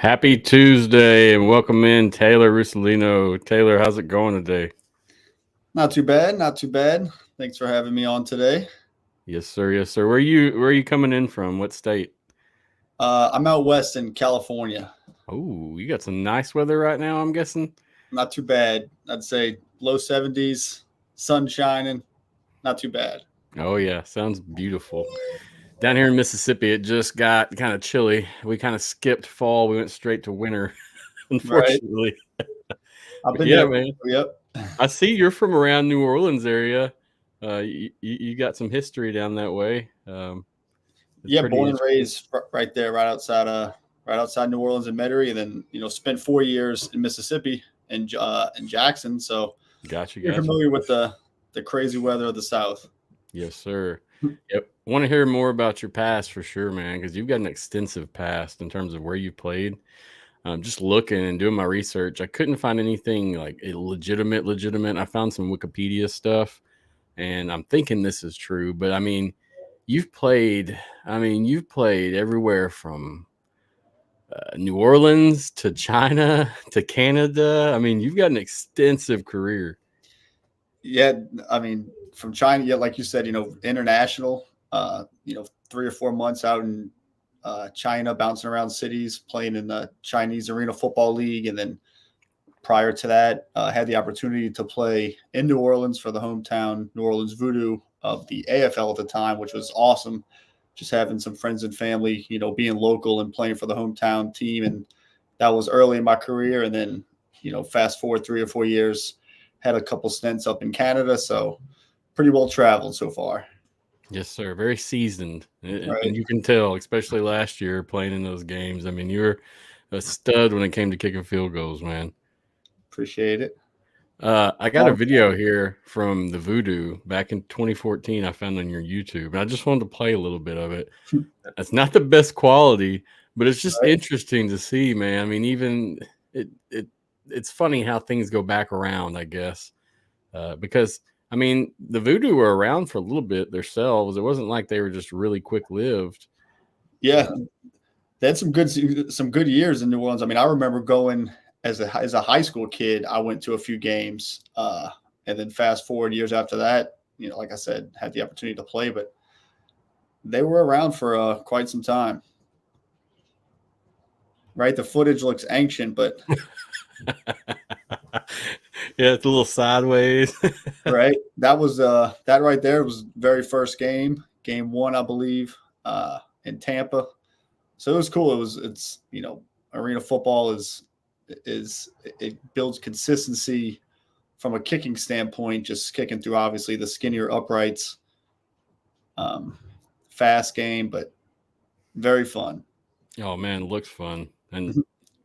Happy Tuesday and welcome in Taylor Russolino. Taylor, how's it going today? Not too bad, not too bad. Thanks for having me on today. Yes, sir. Yes, sir. Where are you coming in from? What state? I'm out west in California. Oh, you got some nice weather right now, I'm guessing. Not too bad. I'd say low 70s, sun shining. Not too bad. Oh yeah, sounds beautiful. Down here in Mississippi, it just got kind of chilly. We kind of skipped fall. We went straight to winter, unfortunately. Right. I've been there, man. Yep. I see you're from around New Orleans area. You got some history down that way. Yeah, born and raised right there, right outside New Orleans and Metairie, and then spent 4 years in Mississippi and in Jackson. So gotcha. You're familiar with the crazy weather of the South. Yes, sir. Yep. I want to hear more about your past for sure, man, because you've got an extensive past in terms of where you played. Just looking and doing my research, I couldn't find anything like a legitimate. I found some Wikipedia stuff, and I'm thinking this is true. But I mean, you've played everywhere from New Orleans to China to Canada. I mean, you've got an extensive career. Yeah, I mean, from China, yeah, like you said, international. 3 or 4 months out in China, bouncing around cities, playing in the Chinese Arena Football League. And then prior to that, had the opportunity to play in New Orleans for the hometown New Orleans Voodoo of the AFL at the time, which was awesome. Just having some friends and family, being local and playing for the hometown team. And that was early in my career. And then, fast forward 3 or 4 years, had a couple stints up in Canada. So pretty well traveled so far. Yes, sir. Very seasoned. Right. And you can tell, especially last year playing in those games. I mean, you were a stud when it came to kicking field goals, man. Appreciate it. I got a video here from the Voodoo back in 2014 I found on your YouTube, and I just wanted to play a little bit of it. It's not the best quality, but it's just interesting to see, man. I mean, even it's funny how things go back around, I guess, because I mean, the Voodoo were around for a little bit themselves. It wasn't like they were just really quick-lived. Yeah, they had some good years in New Orleans. I mean, I remember going as a high school kid. I went to a few games, and then fast forward years after that, like I said, had the opportunity to play, but they were around for quite some time. Right, the footage looks ancient, but yeah, it's a little sideways. Right. That was that right there was very first game 1, I believe, in Tampa. So it was cool. It's arena football is it builds consistency from a kicking standpoint, just kicking through obviously the skinnier uprights. Fast game, but very fun. Oh man, it looks fun. And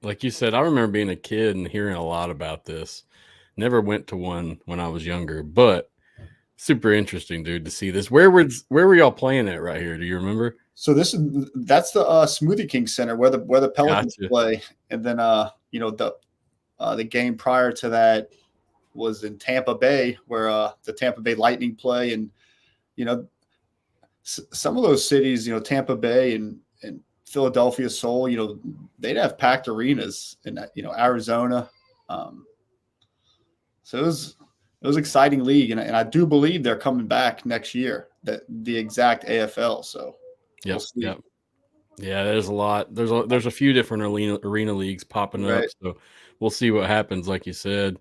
like you said, I remember being a kid and hearing a lot about this. Never went to one when I was younger, but super interesting, dude, to see this. Where were y'all playing at right here? Do you remember? So that's the Smoothie King Center where the Pelicans play, and then the game prior to that was in Tampa Bay where the Tampa Bay Lightning play, and some of those cities, Tampa Bay and Philadelphia Soul, they'd have packed arenas in Arizona. So it was exciting league, and I do believe they're coming back next year. The exact AFL. So we'll see. Yep. Yeah, there's a lot. There's a few different arena leagues popping up. So we'll see what happens. Like you said,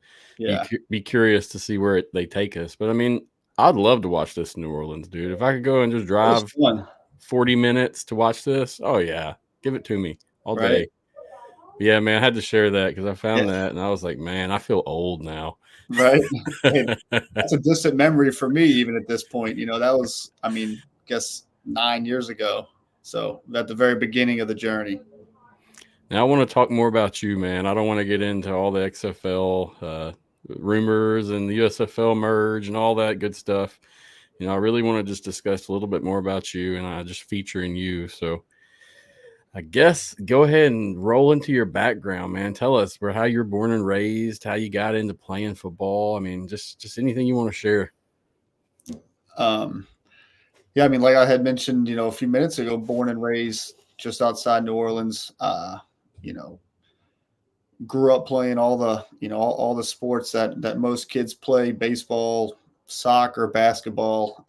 be curious to see where they take us. But I mean, I'd love to watch this in New Orleans, dude. If I could go and just drive 40 minutes to watch this, oh yeah, give it to me all day. Yeah, man, I had to share that because I found that and I was like, man, I feel old now. Right. That's a distant memory for me, even at this point. That was, I guess 9 years ago. So at the very beginning of the journey. Now I want to talk more about you, man. I don't want to get into all the XFL rumors and the USFL merge and all that good stuff. I really want to just discuss a little bit more about you and just featuring you. So I guess go ahead and roll into your background, man. Tell us how you're born and raised, how you got into playing football. I mean, just anything you want to share. Yeah, like I had mentioned, a few minutes ago, born and raised just outside New Orleans. Grew up playing all the sports that most kids play: baseball, soccer, basketball.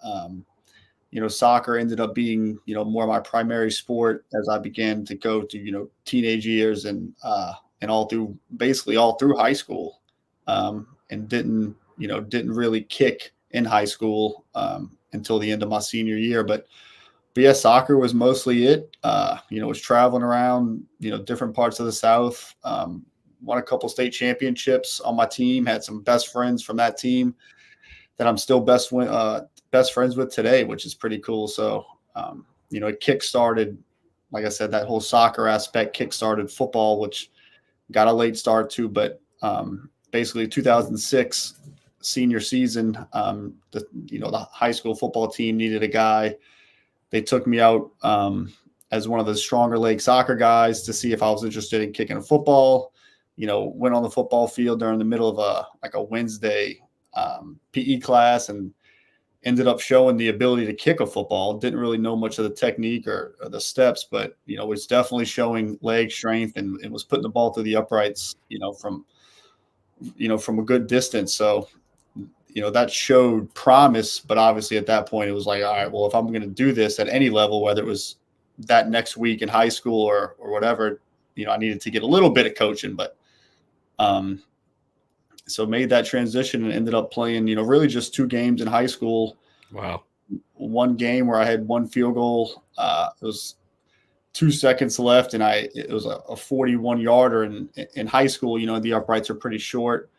Soccer ended up being, more my primary sport as I began to go to, teenage years and basically all through high school, and didn't really kick in high school until the end of my senior year. But yeah, soccer was mostly it. Was traveling around, different parts of the South. Won a couple state championships on my team. Had some best friends from that team that I'm still best friends with today, which is pretty cool. So, it kickstarted, like I said, that whole soccer aspect kickstarted football, which got a late start too. But basically 2006 senior season, the high school football team needed a guy. They took me out as one of the stronger leg soccer guys to see if I was interested in kicking a football. Went on the football field during the middle of a Wednesday PE class and ended up showing the ability to kick a football. Didn't really know much of the technique or the steps, but, was definitely showing leg strength and was putting the ball through the uprights, from a good distance. So, that showed promise, but obviously at that point it was like, all right, well, if I'm going to do this at any level, whether it was that next week in high school or whatever, I needed to get a little bit of coaching, but, so made that transition and ended up playing, really just 2 games in high school. Wow. One game where I had 1 field goal. It was 2 seconds left, and it was a 41-yarder. And in high school, the uprights are pretty short.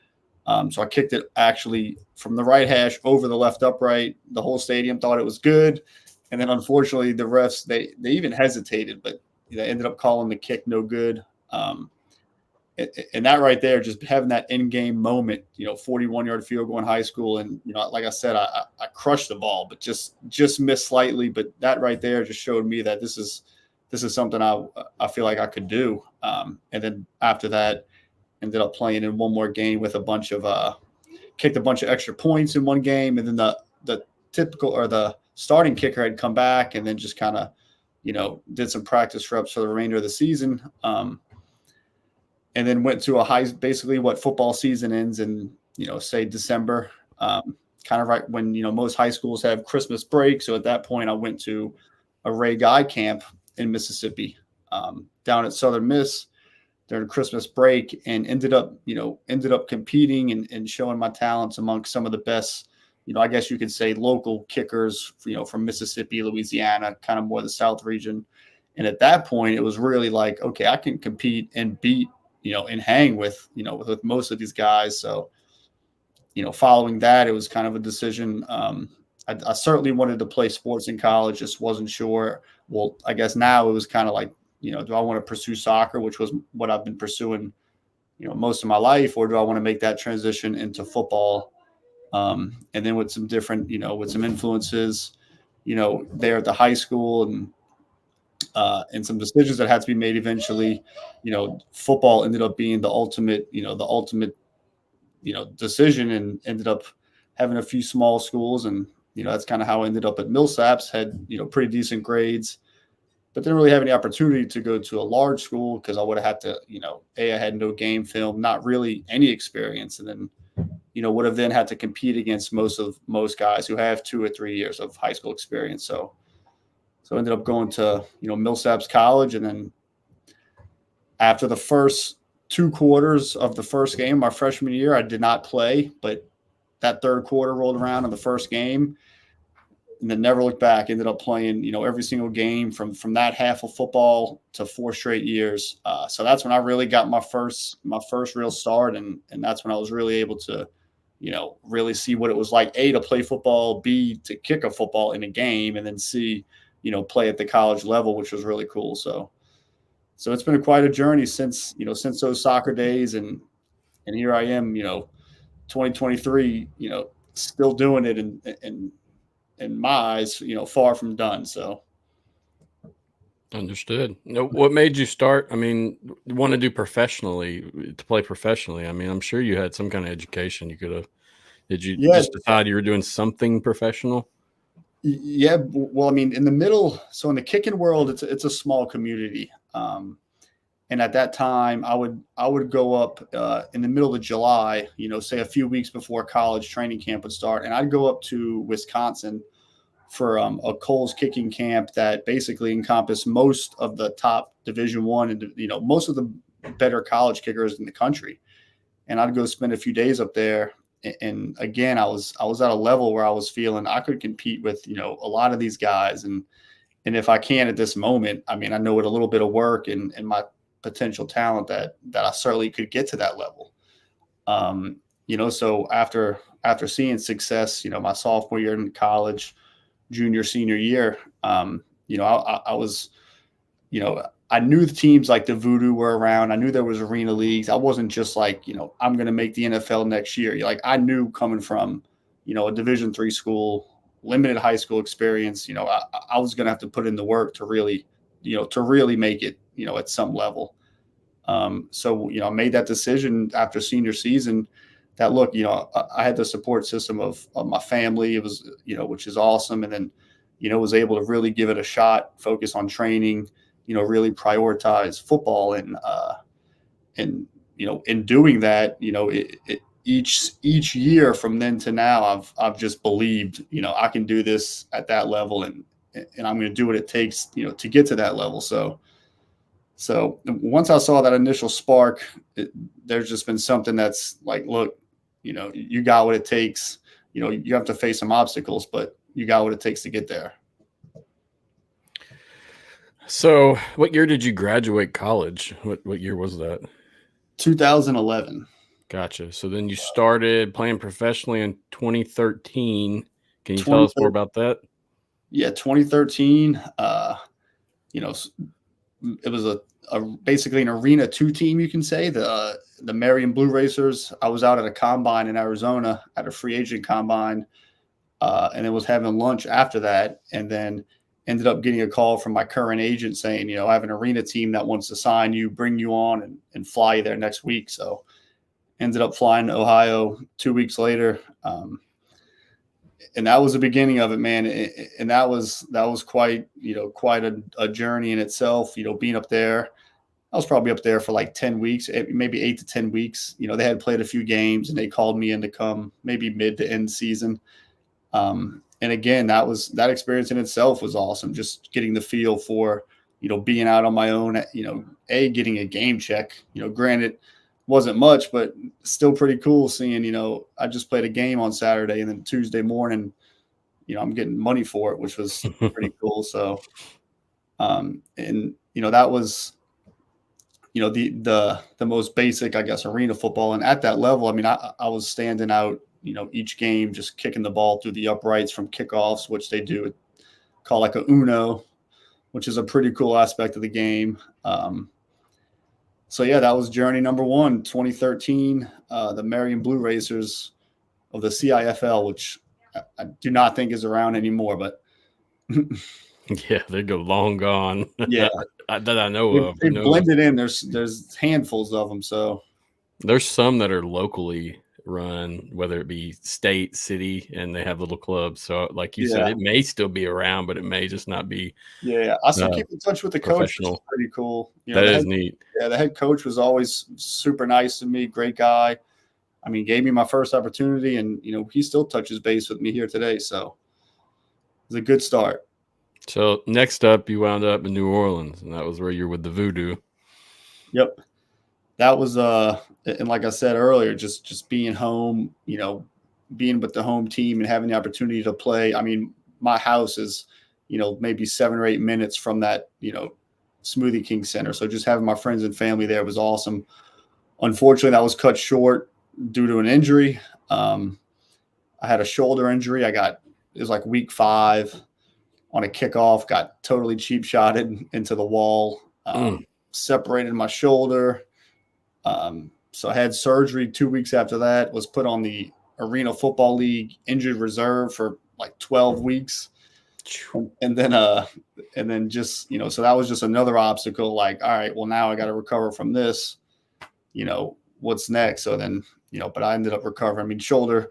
So I kicked it actually from the right hash over the left upright. The whole stadium thought it was good. And then unfortunately the refs, they even hesitated, but they ended up calling the kick no good. And that right there, just having that in-game moment, 41-yard field goal in high school. And, like I said, I crushed the ball, but just missed slightly. But that right there just showed me that this is something I feel like I could do. And then after that, ended up playing in one more game with kicked a bunch of extra points in one game. And then the typical or the starting kicker had come back and then just kind of, did some practice reps for the remainder of the season. And then went to basically what football season ends in, say December, kind of right when, most high schools have Christmas break. So at that point I went to a Ray Guy camp in Mississippi, down at Southern Miss during Christmas break, and ended up competing and showing my talents amongst some of the best, I guess you could say local kickers, from Mississippi, Louisiana, kind of more the South region. And at that point it was really like, okay, I can compete and beat, and hang with most of these guys. So, following that, it was kind of a decision. I certainly wanted to play sports in college, just wasn't sure. Well, I guess now it was kind of like, do I want to pursue soccer, which was what I've been pursuing, most of my life, or do I want to make that transition into football? And then with some different, with some influences, there at the high school and some decisions that had to be made eventually, football ended up being the ultimate decision, and ended up having a few small schools. And, that's kind of how I ended up at Millsaps, had, pretty decent grades, but didn't really have any opportunity to go to a large school because I would have had to, I had no game film, not really any experience. And then, would have then had to compete against most guys who have 2 or 3 years of high school experience. So I ended up going to, Millsaps College. And then after the first 2 quarters of the first game, my freshman year, I did not play, but that third quarter rolled around in the first game and then never looked back. Ended up playing, every single game from that half of football to 4 straight years. So that's when I really got my first real start. And that's when I was really able to, really see what it was like, A, to play football, B, to kick a football in a game, and then C, play at the college level, which was really cool. So it's been quite a journey since those soccer days. And here I am, 2023, still doing it and in my eyes, far from done. So. Understood. What made you start? I mean, want to do to play professionally? I mean, I'm sure you had some kind of education you could have. Did you just decide you were doing something professional? Yeah. Well, I mean, in the the kicking world, it's a small community. And at that time, I would go up in the middle of July, say a few weeks before college training camp would start, and I'd go up to Wisconsin for a Coles kicking camp that basically encompassed most of the top Division I and most of the better college kickers in the country. And I'd go spend a few days up there. And again, I was at a level where I was feeling I could compete with a lot of these guys. And if I can at this moment, I mean, I know with a little bit of work and my potential talent that I certainly could get to that level. So after seeing success, my sophomore year in college, junior, senior year, I was, I knew the teams like the Voodoo were around. I knew there was arena leagues. I wasn't just like, I'm going to make the NFL next year. Like I knew coming from, a Division III school, limited high school experience, I was going to have to put in the work to really make it, at some level. So, I made that decision after senior season that, look, I had the support system of my family. It was, which is awesome. And then, was able to really give it a shot, focus on training, really prioritize football. And in doing that, each year from then to now, I've just believed, I can do this at that level and I'm going to do what it takes, to get to that level. So once I saw that initial spark, there's just been something that's like, look, you got what it takes. You have to face some obstacles, but you got what it takes to get there. So what year did you graduate college? What year was that? 2011. Gotcha. So then you started playing professionally in 2013. Can you tell us more about that? Yeah, 2013. It was basically an Arena 2 team, you can say, the Marion Blue Racers. I was out at a combine in Arizona at a free agent combine, and then was having lunch after that, and then ended up getting a call from my current agent saying, I have an Arena team that wants to sign you, bring you on, and fly you there next week. So ended up flying to Ohio 2 weeks later. And that was the beginning of it, man. And that was quite a journey in itself, being up there. I was probably up there for like 10 weeks, maybe 8 to 10 weeks. They had played a few games and they called me in to come maybe mid to end season. And again, that experience in itself was awesome. Just getting the feel for, being out on my own, getting a game check, granted wasn't much, but still pretty cool seeing, I just played a game on Saturday and then Tuesday morning, I'm getting money for it, which was pretty cool. So, that was, the most basic, I guess, arena football. And at that level, I mean, I was standing out, each game, just kicking the ball through the uprights from kickoffs, which they do call like a Uno, which is a pretty cool aspect of the game. So yeah, that was journey number 1, 2013, the Marion Blue Racers of the CIFL, which I do not think is around anymore, but yeah, they go long gone. Yeah, that I know of. They blended in. There's handfuls of them. So there's some that are locally run, whether it be state, city, and they have little clubs. So, like you said, Yeah. it may still be around, but it may just not be Yeah. I still keep in touch with the coach, which is professional. pretty cool. That is neat. The head coach was always super nice to me, great guy. I mean, gave me my first opportunity, and he still touches base with me here today. So it's a good start. So next up, you wound up in New Orleans, and that was where you're with the Voodoo. Yep, that was and like I said earlier, just being home, being with the home team and having the opportunity to play. I mean, my house is, maybe 7 or 8 minutes from that, Smoothie King Center. So just having my friends and family there was awesome. Unfortunately, that was cut short due to an injury. I had a shoulder injury. It was like week 5 on a kickoff, got totally cheap shotted into the wall, separated my shoulder. So I had surgery 2 weeks after that, was put on the Arena Football League injured reserve for like 12 weeks. And then just, so that was just another obstacle. Like, all right, well, now I got to recover from this, what's next? So then, but I ended up recovering. I mean, shoulder,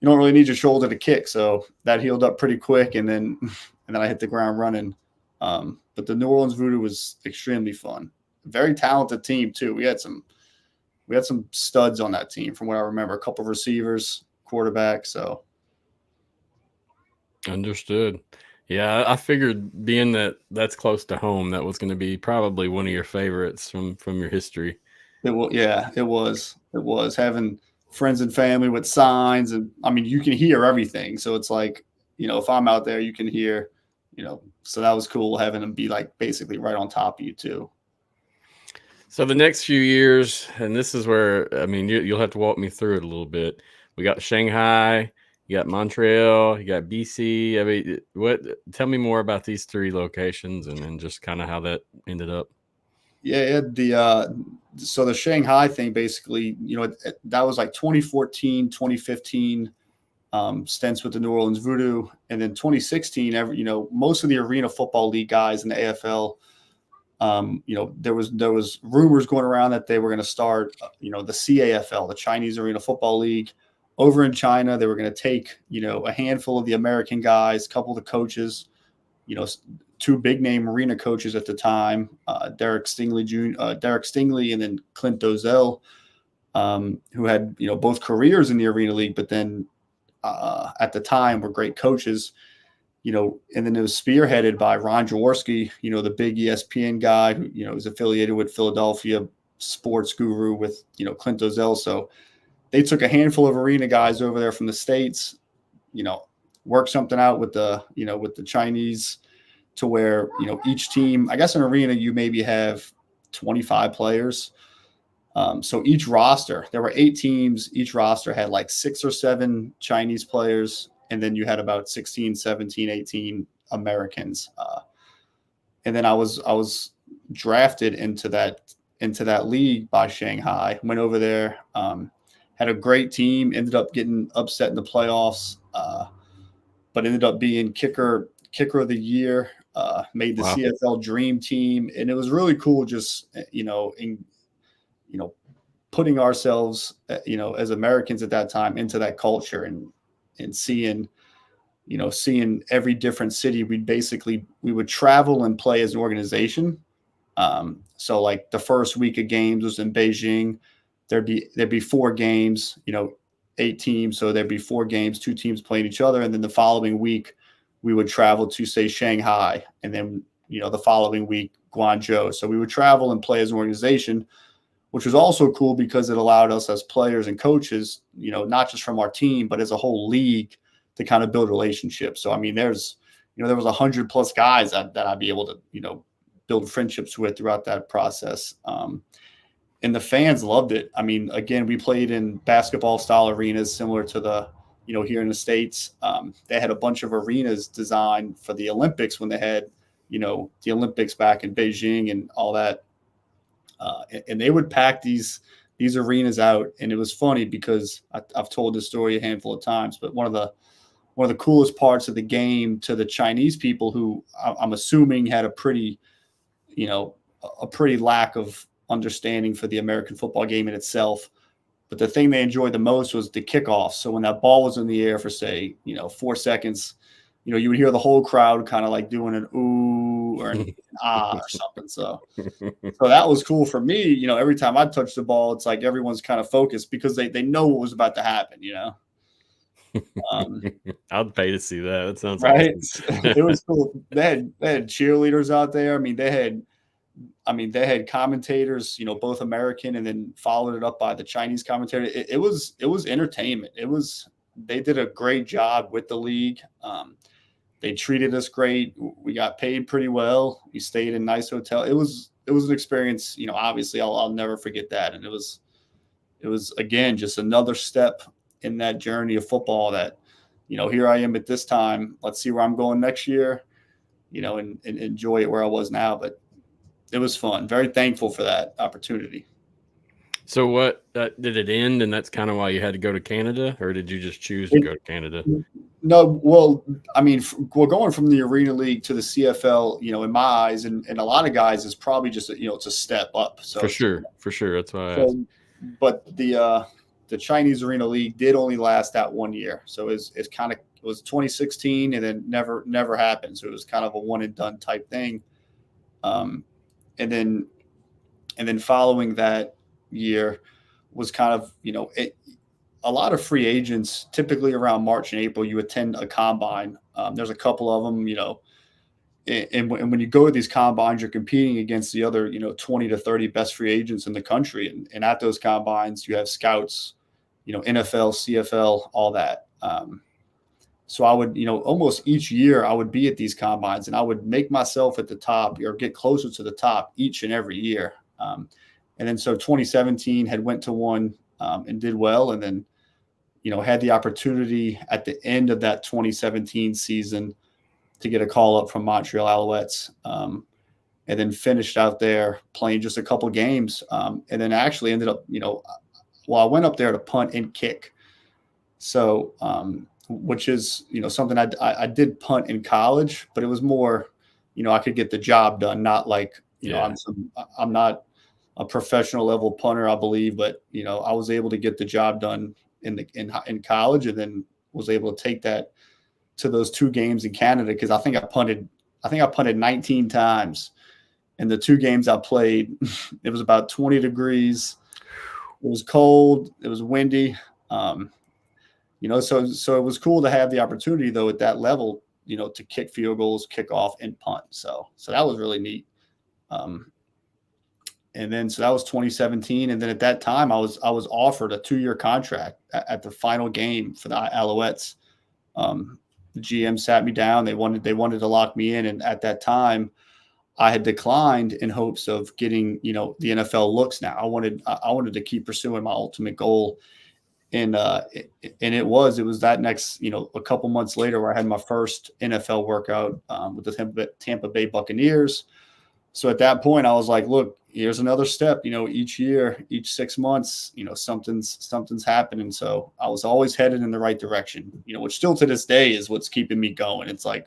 you don't really need your shoulder to kick. So that healed up pretty quick. And then I hit the ground running. But the New Orleans Voodoo was extremely fun. Very talented team too. We had some studs on that team from what I remember, a couple of receivers, quarterback. So understood. Yeah, I figured being that that's close to home, that was going to be probably one of your favorites from your history. It was having friends and family with signs, and I mean, you can hear everything. So it's like, if I'm out there, you can hear, so that was cool having them be like basically right on top of you too. So the next few years, and this is where, I mean, you'll have to walk me through it a little bit. We got Shanghai, you got Montreal, you got BC. I mean, tell me more about these 3 locations and then just kind of how that ended up. Yeah, so the Shanghai thing, basically, that was like 2014, 2015 stints with the New Orleans Voodoo. And then 2016, most of the Arena Football League guys in the AFL, there was rumors going around that they were going to start, the CAFL, the Chinese Arena Football League, over in China. They were going to take, a handful of the American guys, a couple of the coaches, 2 big name arena coaches at the time, Derek Stingley, and then Clint Dozell, who had, both careers in the Arena League, but then at the time were great coaches. And then it was spearheaded by Ron Jaworski, the big ESPN guy who, is affiliated with Philadelphia sports guru with, Clint Dozell. So they took a handful of arena guys over there from the States, worked something out with the Chinese to where, each team, I guess in arena, you maybe have 25 players. So each roster, there were 8 teams. Each roster had like 6 or 7 Chinese players. And then you had about 16, 17, 18 Americans. And then I was drafted into that league by Shanghai, went over there, had a great team, ended up getting upset in the playoffs, but ended up being kicker of the year, made the CFL Dream Team. And it was really cool just, putting ourselves, as Americans at that time into that culture and seeing every different city. We would travel and play as an organization. So like the first week of games was in Beijing. There'd be 4 games, 8 teams. So there'd be 4 games, 2 teams playing each other. And then the following week we would travel to, say, Shanghai. And then, the following week, Guangzhou. So we would travel and play as an organization, which was also cool because it allowed us as players and coaches, not just from our team, but as a whole league, to kind of build relationships. So, I mean, there was 100+ guys that I'd be able to, build friendships with throughout that process. And the fans loved it. I mean, again, we played in basketball style arenas similar to the, here in the States. They had a bunch of arenas designed for the Olympics when they had, the Olympics back in Beijing and all that. And they would pack these arenas out. And it was funny because I've told this story a handful of times, but one of the coolest parts of the game to the Chinese people, who I'm assuming had a pretty lack of understanding for the American football game in itself, But the thing they enjoyed the most was the kickoff. So when that ball was in the air for, say, 4 seconds, you would hear the whole crowd kind of like doing an ooh or an ah or something. So that was cool for me. Every time I touch the ball, it's like everyone's kind of focused because they know what was about to happen, I'd pay to see that. That sounds right. awesome. It was cool. They had cheerleaders out there. I mean, they had commentators, both American and then followed it up by the Chinese commentator. It was entertainment. They did a great job with the league. They treated us great. We got paid pretty well. We stayed in a nice hotel. It was an experience, obviously I'll never forget that. And it was again, just another step in that journey of football that, here I am at this time. Let's see where I'm going next year, and enjoy it where I was now. But it was fun. Very thankful for that opportunity. So what did it end, and that's kind of why you had to go to Canada, or did you just choose to go to Canada? No, well, I mean, we're going from the Arena League to the CFL. In my eyes, and a lot of guys, is probably just it's a step up. So for sure, that's why. I asked. But the Chinese Arena League did only last that 1 year, so it was 2016, and then never happened. So it was kind of a one and done type thing. And then following that year was kind of, a lot of free agents, typically around March and April, you attend a combine. There's a couple of them, and when you go to these combines, you're competing against the other, 20 to 30 best free agents in the country. And at those combines, you have scouts, NFL, CFL, all that. So I would, almost each year I would be at these combines, and I would make myself at the top or get closer to the top each and every year. And then so 2017 had went to one and did well. And then, had the opportunity at the end of that 2017 season to get a call up from Montreal Alouettes, and then finished out there playing just a couple games. And then actually ended up, I went up there to punt and kick. So, which is, something I did punt in college, but it was more, I could get the job done, not like, I'm not a professional level punter, I believe, but, I was able to get the job done in college, and then was able to take that to those 2 games in Canada. Cause I think I punted 19 times, and the 2 games I played, it was about 20 degrees. It was cold. It was windy. So it was cool to have the opportunity though at that level, to kick field goals, kick off, and punt. So that was really neat. And then, so that was 2017. And then at that time I was offered a 2-year contract at the final game for the Alouettes. The GM sat me down. They wanted to lock me in. And at that time I had declined in hopes of getting, the NFL looks now. I wanted to keep pursuing my ultimate goal. And it was that next, a couple months later where I had my first NFL workout with the Tampa Bay Buccaneers. So at that point I was like, look, here's another step, each year, each 6 months, something's happening. So I was always headed in the right direction, which still to this day is what's keeping me going. It's like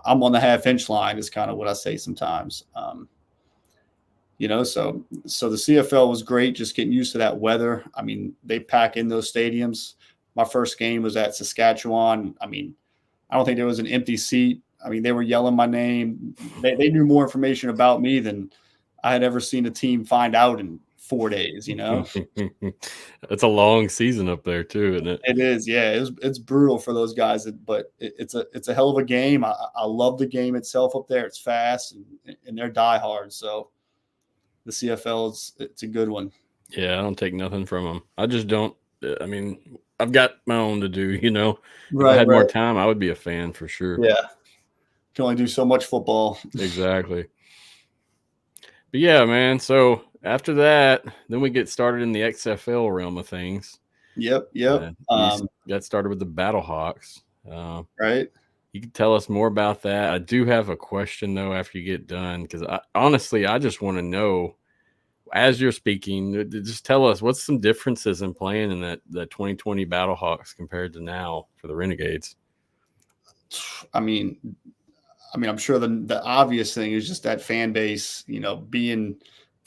I'm on the half-inch line is kind of what I say sometimes. So the CFL was great, just getting used to that weather. I mean, they pack in those stadiums. My first game was at Saskatchewan. I mean, I don't think there was an empty seat. I mean, they were yelling my name. They knew more information about me than I had ever seen a team find out in 4 days, It's a long season up there too, isn't it? It is. Yeah. It's brutal for those guys, but it's a hell of a game. I love the game itself up there. It's fast and they're diehard. So the CFL it's a good one. Yeah. I don't take nothing from them. I just don't, I mean, I've got my own to do, if I had more time, I would be a fan for sure. Yeah. Can only do so much football. Exactly. But yeah, man. So after that, then we get started in the XFL realm of things. Yep. Got started with the BattleHawks. Right. You can tell us more about that. I do have a question though after you get done, because honestly, I just want to know, as you're speaking, just tell us what's some differences in playing in the 2020 BattleHawks compared to now for the Renegades. I mean, I'm sure the obvious thing is just that fan base, being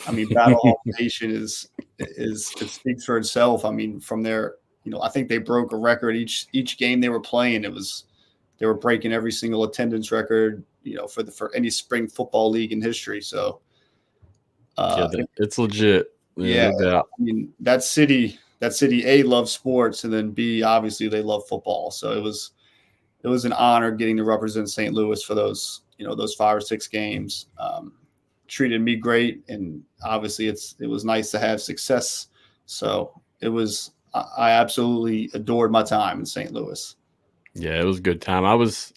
I mean, BattleHawk Nation is it speaks for itself. I mean, from their, I think they broke a record each game they were playing. They were breaking every single attendance record, for any spring football league in history. So, it's legit. yeah, no doubt. I mean, that city A loves sports, and then B, obviously they love football. So it was an honor getting to represent St. Louis for those 5 or 6 games. Treated me great, and obviously it was nice to have success. So I absolutely adored my time in St. Louis. Yeah, it was a good time. I was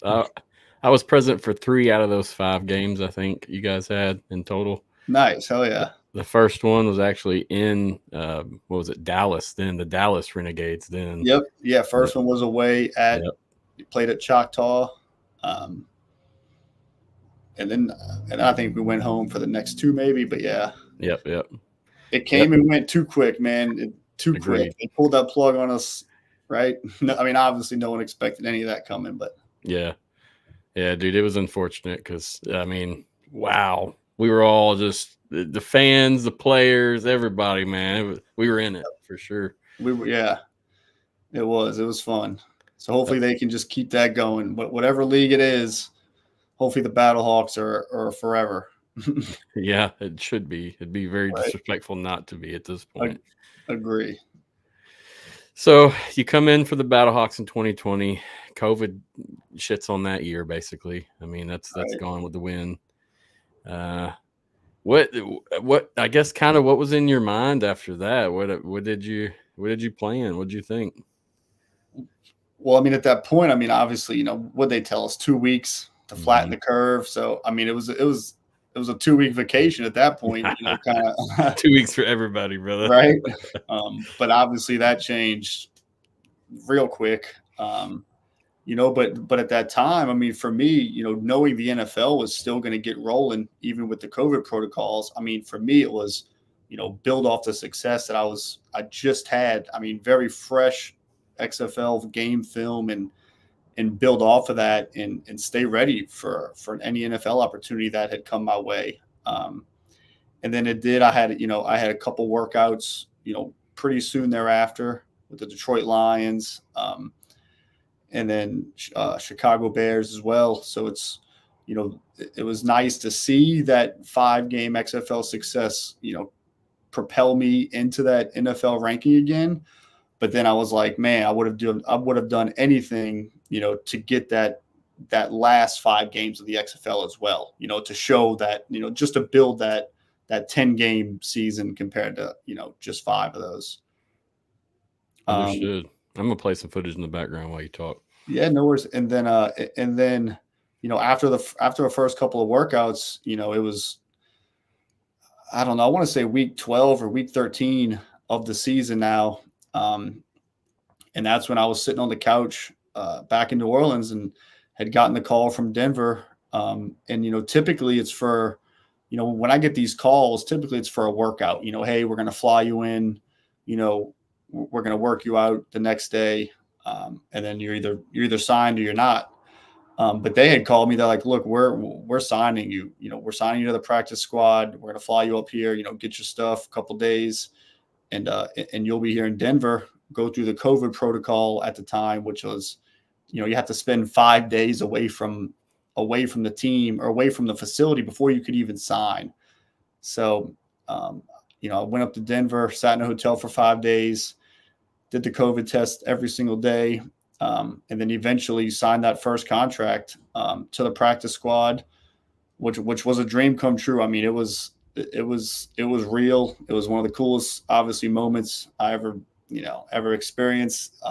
present for 3 out of those 5 games I think you guys had in total. Nice. Hell yeah. The first one was actually in what was it, Dallas then, the Dallas Renegades then. Yep. Yeah, first one was away at played at Choctaw. And then I think we went home for the next 2 maybe, but yeah. Yep. It came and went too quick, man. Too quick. They pulled that plug on us, right? No, I mean, obviously no one expected any of that coming, but yeah, dude, it was unfortunate because, I mean, wow. We were all just the fans, the players, everybody, man. We were in it for sure. We were, yeah. It was fun. So hopefully they can just keep that going. But whatever league it is, hopefully the BattleHawks are forever. Yeah, it should be. It'd be very disrespectful not to be at this point. Agree. So you come in for the BattleHawks in 2020. COVID shits on that year, basically. I mean, that's gone with the wind. What I guess kind of what was in your mind after that? What did you plan? What did you think? Well, I mean, at that point, I mean, obviously, what they tell us, 2 weeks to flatten the curve. So, I mean, it was a 2-week vacation at that point, kind of 2 weeks for everybody, brother. Right. But obviously that changed real quick. But at that time, I mean, for me, knowing the NFL was still going to get rolling, even with the COVID protocols. I mean, for me, it was, build off the success that I just had. I mean, very fresh XFL game film and build off of that and stay ready for any NFL opportunity that had come my way. And then it did. I had a couple workouts, pretty soon thereafter with the Detroit Lions, and then Chicago Bears as well. So it's, it was nice to see that 5-game XFL success, propel me into that NFL ranking again. But then I was like, man, I would have done anything, to get that last 5 games of the XFL as well, to show that, just to build that 10-game season compared to, just 5 of those. Understood. I'm gonna play some footage in the background while you talk. Yeah, no worries. And then after the first couple of workouts, it was, I don't know, I want to say week 12 or week 13 of the season now. And that's when I was sitting on the couch back in New Orleans and had gotten the call from Denver. And, typically it's for, when I get these calls, typically it's for a workout, hey, we're going to fly you in, we're going to work you out the next day. And then you're either signed or you're not. But they had called me. They're like, look, we're signing you, we're signing you to the practice squad. We're going to fly you up here, get your stuff, a couple days. And you'll be here in Denver, go through the COVID protocol at the time, which was, you have to spend 5 days away from the team or away from the facility before you could even sign. So, I went up to Denver, sat in a hotel for 5 days, did the COVID test every single day. And then eventually signed that first contract to the practice squad, which was a dream come true. I mean, it was real. It was one of the coolest, obviously, moments I ever experienced.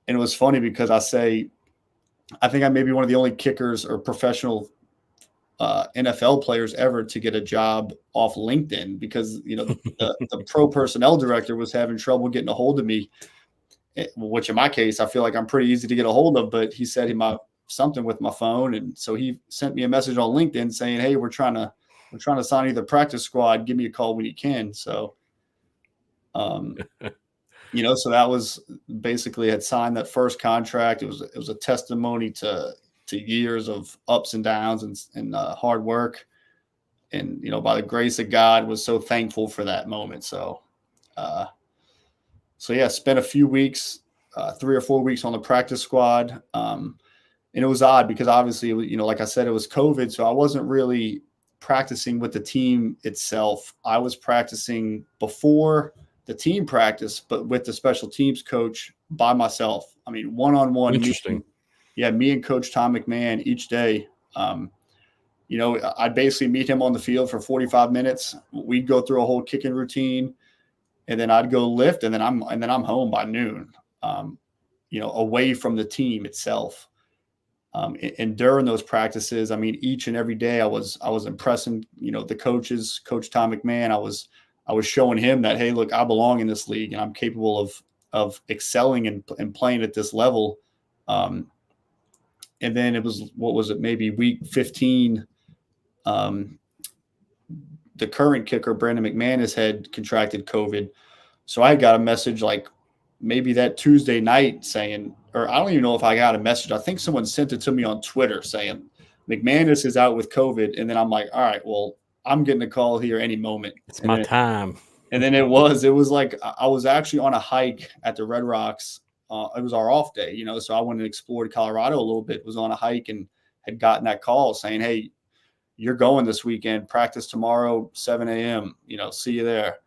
And it was funny because I think I may be one of the only kickers or professional NFL players ever to get a job off LinkedIn because, the pro personnel director was having trouble getting a hold of me, which in my case, I feel like I'm pretty easy to get a hold of, but he said he might something with my phone. And so he sent me a message on LinkedIn saying, hey, we're trying to sign you to the practice squad. Give me a call when you can. So, so that was basically had signed that first contract. It was a testimony to years of ups and downs and hard work. and, you know, by the grace of God, was so thankful for that moment. So yeah, spent a few weeks, 3 or 4 weeks on the practice squad. And it was odd because obviously, you know, like I said, it was COVID. So I wasn't really practicing with the team itself. I was practicing before the team practice, but with the special teams coach by myself. I mean, one-on-one. Interesting. Me and Coach Tom McMahon each day. You know, I'd basically meet him on the field for 45 minutes. We'd go through a whole kicking routine, and then I'd go lift, and then I'm home by noon. You know, away from the team itself. And during those practices, I mean, each and every day I was impressing, you know, the coaches, Coach Tom McMahon. I was showing him that, hey, look, I belong in this league and I'm capable of excelling and playing at this level. And then it was, what was it, maybe week 15, the current kicker, Brandon McManus, had contracted COVID. So I got a message like maybe that Tuesday night saying, or I don't even know if I got a message. I think someone sent it to me on Twitter saying McManus is out with COVID. And then I'm like, all right, well, I'm getting a call here any moment. It's my time. And then it was like I was actually on a hike at the Red Rocks. It was our off day, you know, so I went and explored Colorado a little bit, was on a hike and had gotten that call saying, hey, you're going this weekend, practice tomorrow, 7 a.m., you know, see you there.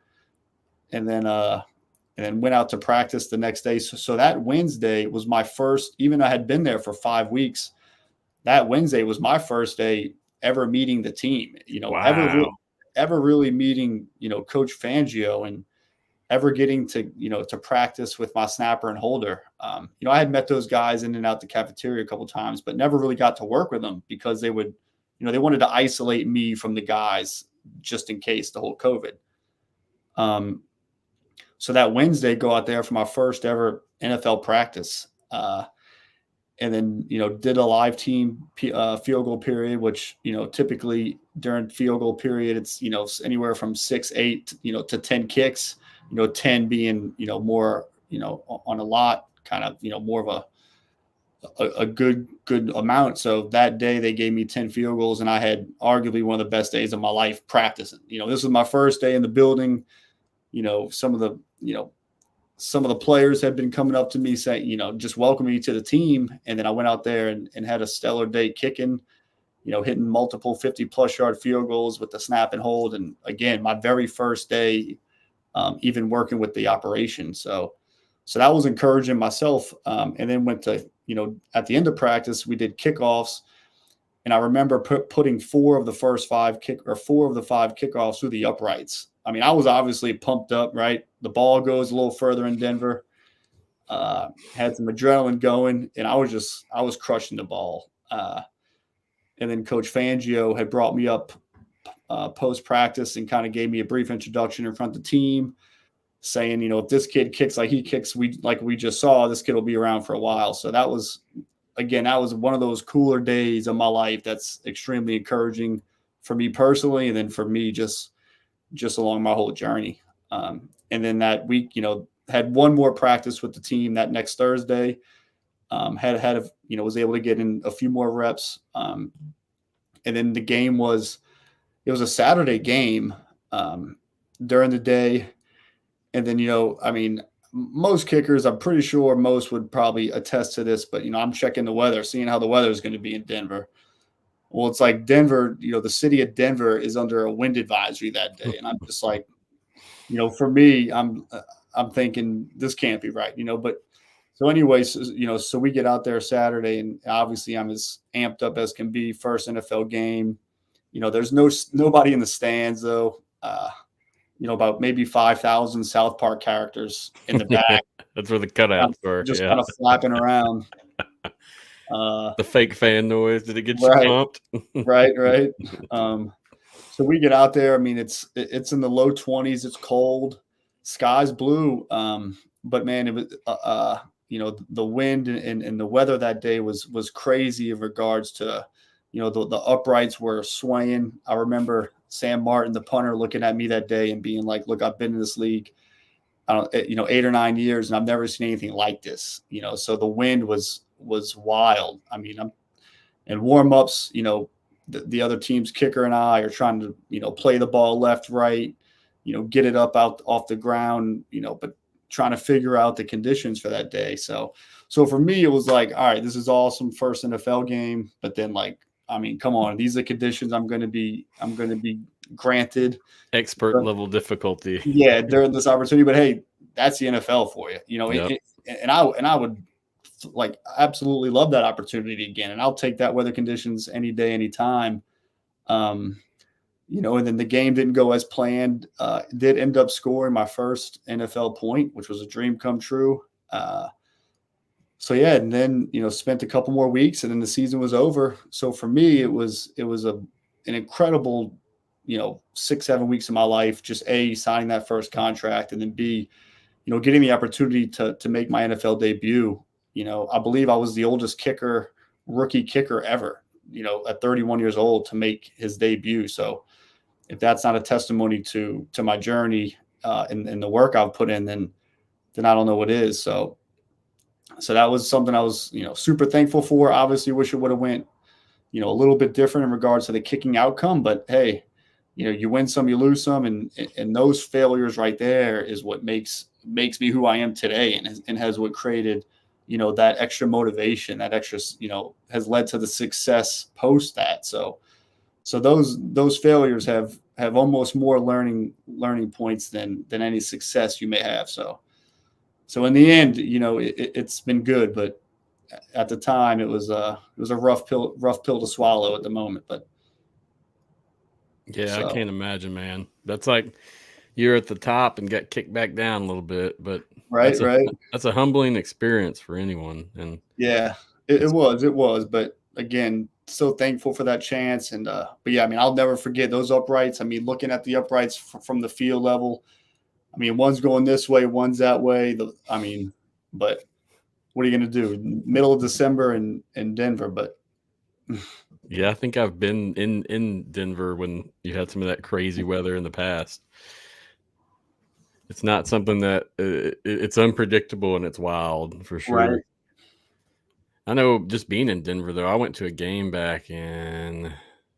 And then went out to practice the next day. So that Wednesday was my first, even though I had been there for 5 weeks, that Wednesday was my first day ever meeting the team, you know, ever really meeting, you know, Coach Fangio and ever getting to, you know, to practice with my snapper and holder. You know, I had met those guys in and out the cafeteria a couple of times, but never really got to work with them because they would, you know, they wanted to isolate me from the guys just in case the whole COVID. So that Wednesday, go out there for my first ever NFL practice. And then, you know, did a live team field goal period, which, you know, typically during field goal period, it's, you know, anywhere from 6, 8, you know, to 10 kicks, you know, 10 being, you know, more, you know, on a lot, kind of, you know, more of a good amount. So that day they gave me 10 field goals and I had arguably one of the best days of my life practicing. You know, this was my first day in the building. You know, some of the players had been coming up to me saying, you know, just welcoming me to the team. And then I went out there and had a stellar day kicking, you know, hitting multiple 50-plus yard field goals with the snap and hold. And again, my very first day, even working with the operation. So that was encouraging myself. And then went to, you know, at the end of practice, we did kickoffs. And I remember putting 4 of the 5 kickoffs through the uprights. I mean, I was obviously pumped up, right? The ball goes a little further in Denver. Had some adrenaline going, and I was crushing the ball. And then Coach Fangio had brought me up post-practice and kind of gave me a brief introduction in front of the team, saying, you know, if this kid kicks like he kicks, like we just saw, this kid will be around for a while. So that was one of those cooler days of my life that's extremely encouraging for me personally, and then for me just along my whole journey. And then that week, you know, had one more practice with the team that next Thursday. Was able to get in a few more reps. And then the game was a Saturday game during the day. And then, you know, I mean, most kickers, I'm pretty sure most would probably attest to this, but, you know, I'm checking the weather, seeing how the weather is going to be in Denver. Well, it's like Denver, you know, the city of Denver is under a wind advisory that day. And I'm just like, you know, for me, I'm thinking this can't be right, you know, but so anyways, you know, so we get out there Saturday and obviously I'm as amped up as can be. First NFL game, you know, there's nobody in the stands though. You know, about maybe 5,000 South Park characters in the back. That's where the cutouts were. Just kind of flapping around. The fake fan noise. Did it get you pumped? Right. So we get out there. I mean, it's in the low 20s. It's cold. Sky's blue. But man, it was you know, the wind and the weather that day was crazy in regards to, you know, the uprights were swaying. I remember Sam Martin, the punter, looking at me that day and being like, look, I've been in this league, 8 or 9 years, and I've never seen anything like this, you know? So the wind was wild. I mean, and warm-ups, you know, the other team's kicker and I are trying to, play the ball left, right, get it up out off the ground, but trying to figure out the conditions for that day. So for me, it was like, all right, this is awesome, first NFL game. But then, like, I mean, come on, these are conditions I'm going to be granted. Expert level difficulty. Yeah, during this opportunity. But hey, that's the NFL for you, Yep. and I would like absolutely love that opportunity again, and I'll take that weather conditions any day, anytime. And then the game didn't go as planned. Did end up scoring my first NFL point, which was a dream come true. So yeah, and then spent a couple more weeks, and then the season was over. So for me, it was an incredible 6-7 weeks of my life, just A, signing that first contract, and then B, getting the opportunity to make my NFL debut. I believe I was the oldest rookie kicker ever, at 31 years old to make his debut. So if that's not a testimony to my journey and the work I've put in, then I don't know what is. So that was something I was, super thankful for. Obviously wish it would have went, a little bit different in regards to the kicking outcome, but hey, you win some, you lose some, and those failures right there is what makes me who I am today, and has what created, that extra motivation, that extra, has led to the success post that. So those failures have almost more learning points than any success you may have. So in the end, it's been good, but at the time it was a rough pill to swallow at the moment. But yeah, I can't imagine, man. That's like you're at the top and got kicked back down a little bit, but right. That's a humbling experience for anyone. And yeah, it was. But again, so thankful for that chance. And but yeah, I mean, I'll never forget those uprights. I mean, looking at the uprights from the field level, I mean, one's going this way, one's that way. But what are you going to do? Middle of December in Denver, but. Yeah, I think I've been in Denver when you had some of that crazy weather in the past. It's not something that it's unpredictable and it's wild for sure. Right. I know just being in Denver, though, I went to a game back in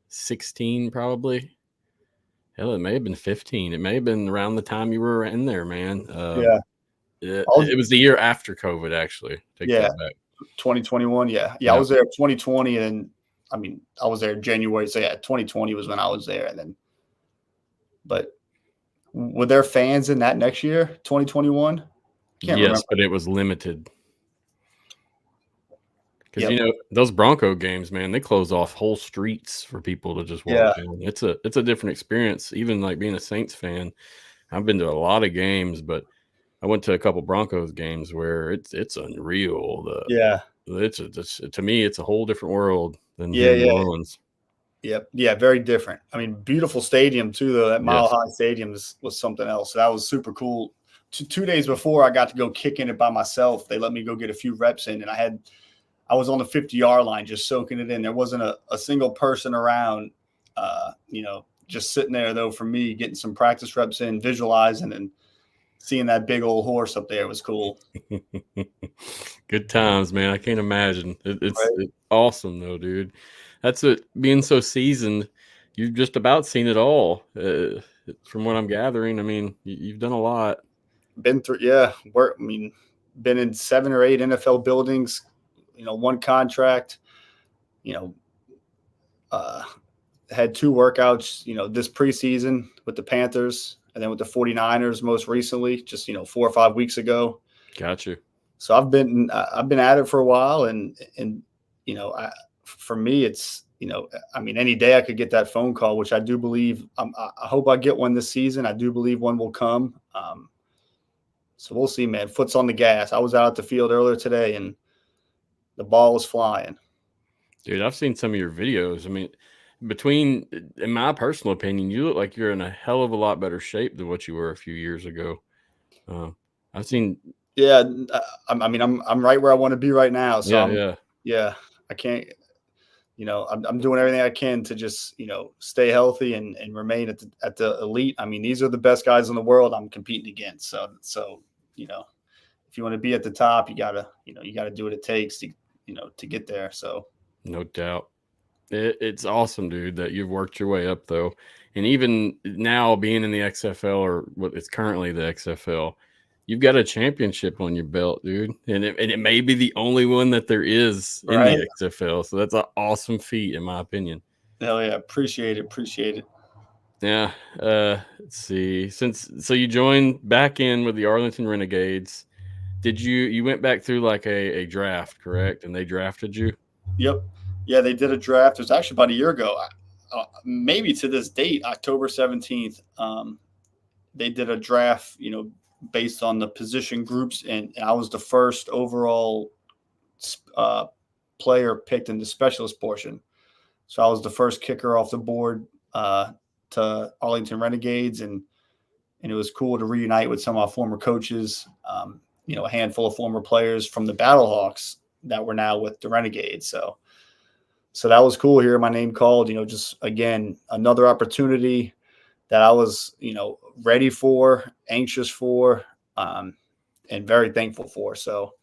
16, probably. Hell, it may have been 15. It may have been around the time you were in there, man. Yeah. It was the year after COVID, actually. Take that back. 2021. Yeah. I was there 2020, and I mean, I was there in January. So yeah, 2020 was when I was there. And then, but were there fans in that next year, 2021? Yes, remember. But it was limited. Because those Bronco games, man, they close off whole streets for people to just walk in. It's a different experience. Even like being a Saints fan, I've been to a lot of games, but I went to a couple Broncos games where it's unreal. To me, it's a whole different world than New Orleans. Yep. Yeah, very different. I mean, beautiful stadium too, though. That Mile High Stadium was something else. That was super cool. 2 days before I got to go kick in it by myself, they let me go get a few reps in, and I was on the 50-yard line just soaking it in. There wasn't a single person around, just sitting there, though, for me, getting some practice reps in, visualizing, and seeing that big old horse up there was cool. Good times, man. I can't imagine. It's awesome, though, dude. That's it. Being so seasoned, you've just about seen it all. From what I'm gathering, I mean, you've done a lot. Been through, been in 7 or 8 NFL buildings. One contract, had 2 workouts, this preseason with the Panthers and then with the 49ers most recently, just, 4 or 5 weeks ago. Got you. So I've been at it for a while, and for me, it's, any day I could get that phone call, which I do believe, I hope I get one this season. I do believe one will come. So we'll see, man. Foot's on the gas. I was out at the field earlier today, and the ball was flying. Dude, I've seen some of your videos. I mean, in my personal opinion, you look like you're in a hell of a lot better shape than what you were a few years ago. I've seen. Yeah, I'm right where I want to be right now. So I can't. I'm doing everything I can to just stay healthy and remain at the elite. I mean, these are the best guys in the world I'm competing against. So if you want to be at the top, you gotta do what it takes to get there. So no doubt. It's awesome, dude, that you've worked your way up though. And even now being in the XFL, or what is currently the XFL, you've got a championship on your belt, dude. And it may be the only one that there is in Right. the XFL. So that's an awesome feat, in my opinion. Hell yeah. Appreciate it. Yeah. Let's see. So you joined back in with the Arlington Renegades. Did you went back through like a draft, correct? And they drafted you? Yep. Yeah, they did a draft. It was actually about a year ago. Maybe to this date, October 17th. They did a draft, based on the position groups, and I was the first overall player picked in the specialist portion. So I was the first kicker off the board to Arlington Renegades, and it was cool to reunite with some of our former coaches, a handful of former players from the BattleHawks that were now with the Renegades. So that was cool. Hearing my name called, just again, another opportunity that I was, ready for, anxious for, and very thankful for. So.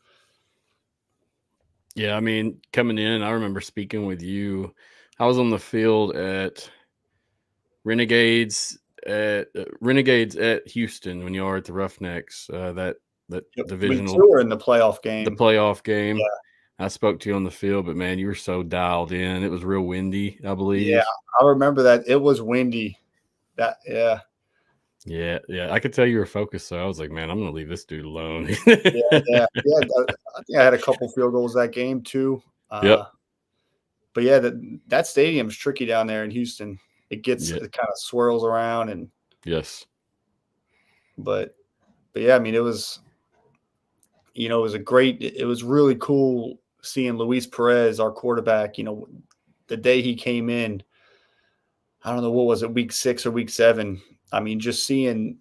Yeah. I mean, coming in, I remember speaking with you. I was on the field at Renegades at Houston when you are at the Roughnecks, that divisional. We were in the playoff game. The playoff game. Yeah. I spoke to you on the field, but man, you were so dialed in. It was real windy, I believe. Yeah, I remember that. It was windy. Yeah. I could tell you were focused, so I was like, man, I'm gonna leave this dude alone. Yeah. I think I had a couple field goals that game too. Yep. But yeah, that stadium's tricky down there in Houston. It kind of swirls around, and yes. But yeah, I mean, it was really cool seeing Luis Perez, our quarterback. The day he came in, I don't know, what was it, week 6 or week 7? I mean, just seeing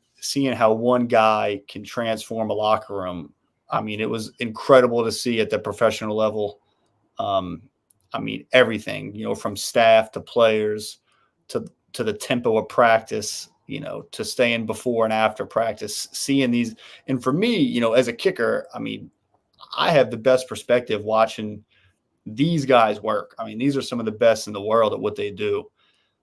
how one guy can transform a locker room. I mean, it was incredible to see at the professional level. I mean, everything, from staff to players to the tempo of practice, to staying before and after practice, seeing these. And for me, as a kicker, I mean, I have the best perspective watching these guys work. I mean, these are some of the best in the world at what they do.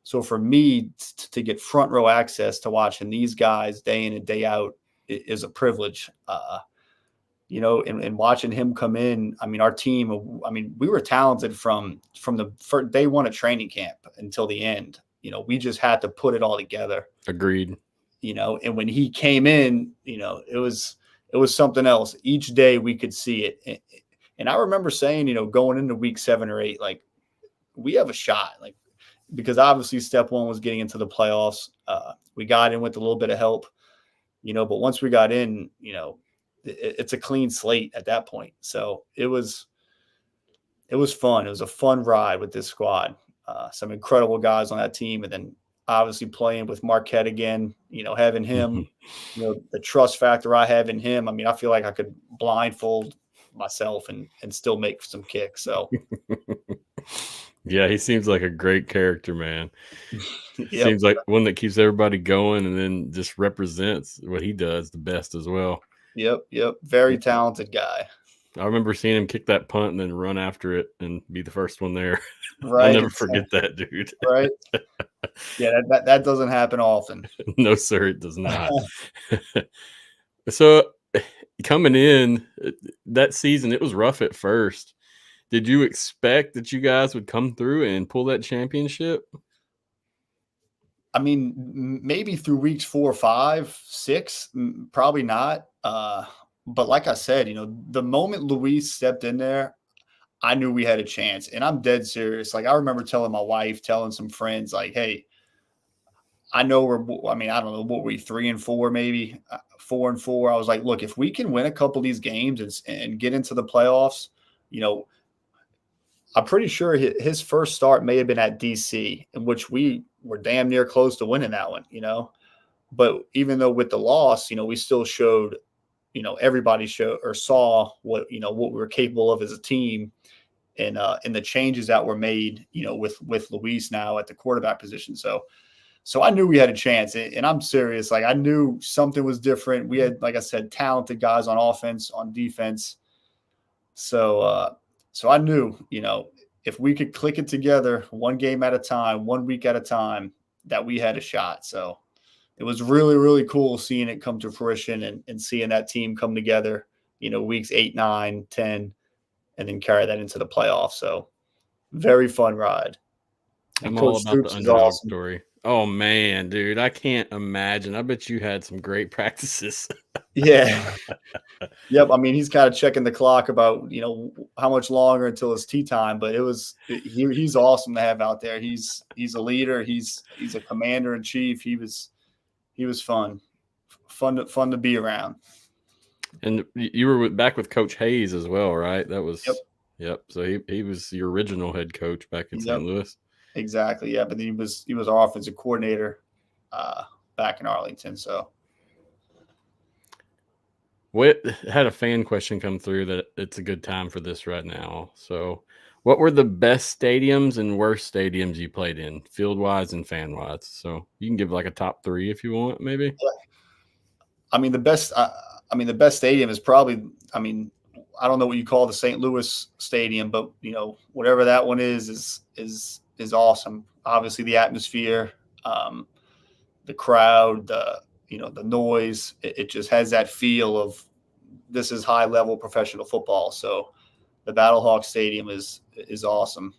So for me to get front row access to watching these guys day in and day out is a privilege. And watching him come in, I mean, our team, I mean, we were talented from the first day one of training camp until the end. We just had to put it all together. Agreed. And when he came in, it was something else. Each day we could see it. And I remember saying, going into week 7 or 8, like, we have a shot, like, because obviously step one was getting into the playoffs. We got in with a little bit of help, but once we got in, it's a clean slate at that point. So it was fun. It was a fun ride with this squad. Some incredible guys on that team. And then obviously playing with Marc again, having him, the trust factor I have in him. I mean, I feel like I could blindfold myself and still make some kicks. So yeah, he seems like a great character, man. Yep. Seems like one that keeps everybody going and then just represents what he does the best as well. Yep. Very talented guy. I remember seeing him kick that punt and then run after it and be the first one there. Right. I'll never forget that, dude. Right. Yeah, that doesn't happen often. No, sir, it does not. So coming in that season, it was rough at first. Did you expect that you guys would come through and pull that championship? I mean, maybe through weeks 4, 5, 6, probably not. But like I said, the moment Luis stepped in there, I knew we had a chance. And I'm dead serious. Like, I remember telling my wife, telling some friends, like, hey, I know I don't know, what were we, 3-4, maybe 4-4. I was like, look, if we can win a couple of these games and get into the playoffs, I'm pretty sure his first start may have been at DC, in which we were damn near close to winning that one, But even though with the loss, we still showed, everybody saw what we were capable of as a team, and the changes that were made, with Luis now at the quarterback position. So I knew we had a chance, and I'm serious. Like, I knew something was different. We had, like I said, talented guys on offense, on defense. So I knew, if we could click it together one game at a time, 1 week at a time, that we had a shot. So it was really, really cool seeing it come to fruition and seeing that team come together, weeks 8, 9, 10, and then carry that into the playoffs. So very fun ride. And I'm all Coach about the Stoops is underdog awesome. story. Oh man, dude, I can't imagine. I bet you had some great practices. Yeah. Yep. I mean, he's kind of checking the clock about, how much longer until it's tea time, but he's awesome to have out there. He's a leader. He's a commander in chief. He was fun to be around. And you were back with Coach Hayes as well, right? That was Yep. So he was your original head coach back in St. Louis. Exactly. Yeah, but he was our offensive coordinator back in Arlington. So, Had a fan question come through that it's a good time for this right now. So, what were the best stadiums and worst stadiums you played in, field wise and fan wise? So you can give like a top 3 if you want, maybe. Yeah. I mean, the best stadium is probably. I mean, I don't know what you call the St. Louis stadium, but whatever that one is awesome. Obviously, the atmosphere, the crowd, the noise. It just has that feel of this is high level professional football. So the BattleHawks stadium is awesome.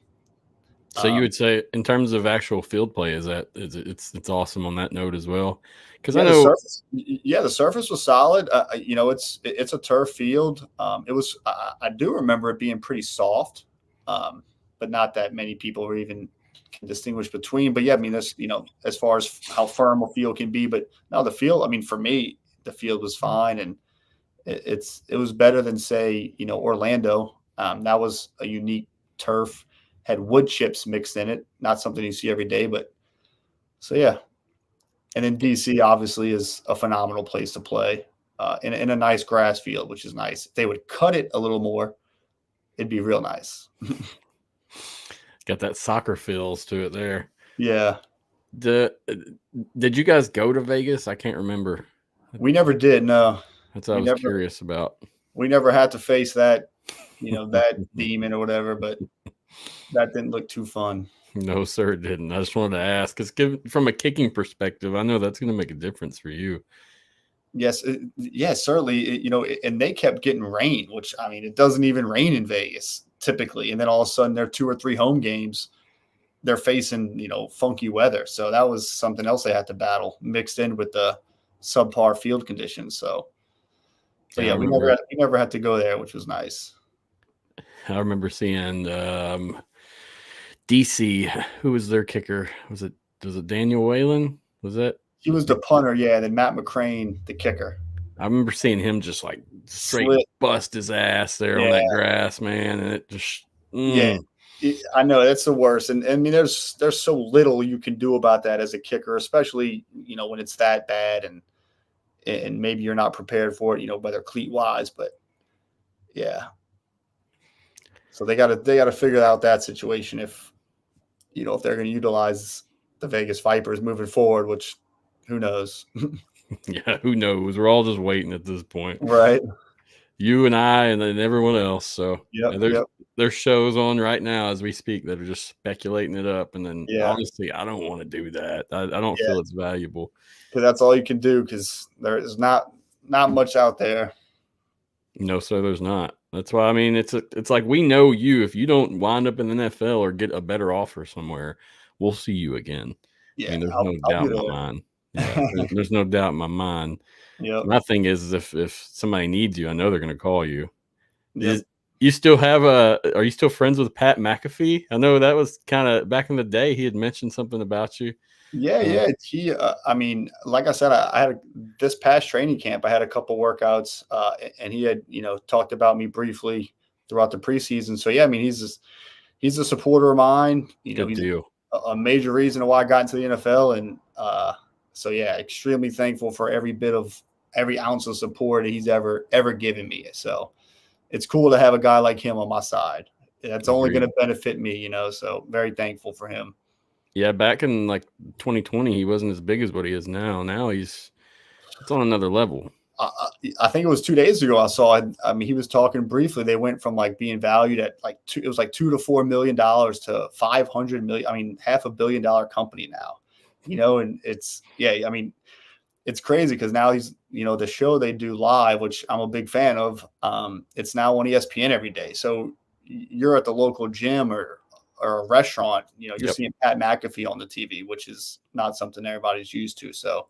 So you would say, in terms of actual field play, it's awesome on that note as well? Because I know, the surface was solid. It's a turf field. I do remember it being pretty soft, but not that many people were even can distinguish between. But yeah, I mean, this as far as how firm a field can be, but no, the field. I mean, for me, the field was fine, and it was better than, say, Orlando. That was a unique turf. Had wood chips mixed in it, not something you see every day, but so yeah. And then DC obviously is a phenomenal place to play in a nice grass field, which is nice. If they would cut it a little more, it'd be real nice. Got that soccer feels to it there. Yeah. Did you guys go to Vegas? I can't remember. We never did. No. That's what I was curious about. We never had to face that, that demon or whatever, but that didn't look too fun. No, sir, it didn't. I just wanted to ask, because from a kicking perspective, I know that's going to make a difference for you. Yes, certainly. And they kept getting rain, which, I mean, it doesn't even rain in Vegas typically. And then all of a sudden, their 2 or 3 home games, they're facing, funky weather. So that was something else they had to battle, mixed in with the subpar field conditions. So yeah, we never had to go there, which was nice. I remember seeing DC. Who was their kicker? Was it Daniel Whalen? Was that? He was the punter, yeah. And then Matt McCrane, the kicker. I remember seeing him just like straight bust his ass there on that grass, man, and it just yeah. I know that's the worst, and I mean, there's so little you can do about that as a kicker, especially when it's that bad, and maybe you're not prepared for it, whether cleat wise, but yeah. So they got to figure out that situation if they're going to utilize the Vegas Vipers moving forward, which who knows? Yeah, who knows? We're all just waiting at this point, right? You and I, and then everyone else. So yep. There's shows on right now as we speak that are just speculating it up, and then honestly, I don't want to do that. I don't feel it's valuable, because that's all you can do, because there is not much out there. No, sir, there's not. That's why, I mean, it's like, we know you. If you don't wind up in the NFL or get a better offer somewhere, we'll see you again. Yeah, I mean, there's no doubt in my mind. Yeah, there's no doubt in my mind. Yep. My thing is, if somebody needs you, I know they're going to call you. Yep. You still have are you still friends with Pat McAfee? I know that was kind of back in the day. He had mentioned something about you. Yeah. He, I mean, like I said, I had this past training camp, I had a couple workouts, and he had, talked about me briefly throughout the preseason. So yeah, I mean, he's a supporter of mine. Good deal. A major reason why I got into the NFL, and so yeah, extremely thankful for every ounce of support he's ever given me. So it's cool to have a guy like him on my side. That's only going to benefit me, so very thankful for him. Yeah, back in like 2020, he wasn't as big as what he is now. Now it's on another level. I think it was 2 days ago I saw it. I mean, he was talking briefly. They went from like being valued at like it was like $2 to $4 million to 500 million. I mean, $500 million company now, and I mean, it's crazy because now he's, the show they do live, which I'm a big fan of. It's now on ESPN every day. So you're at the local gym or a restaurant, you're seeing Pat McAfee on the TV, which is not something everybody's used to. So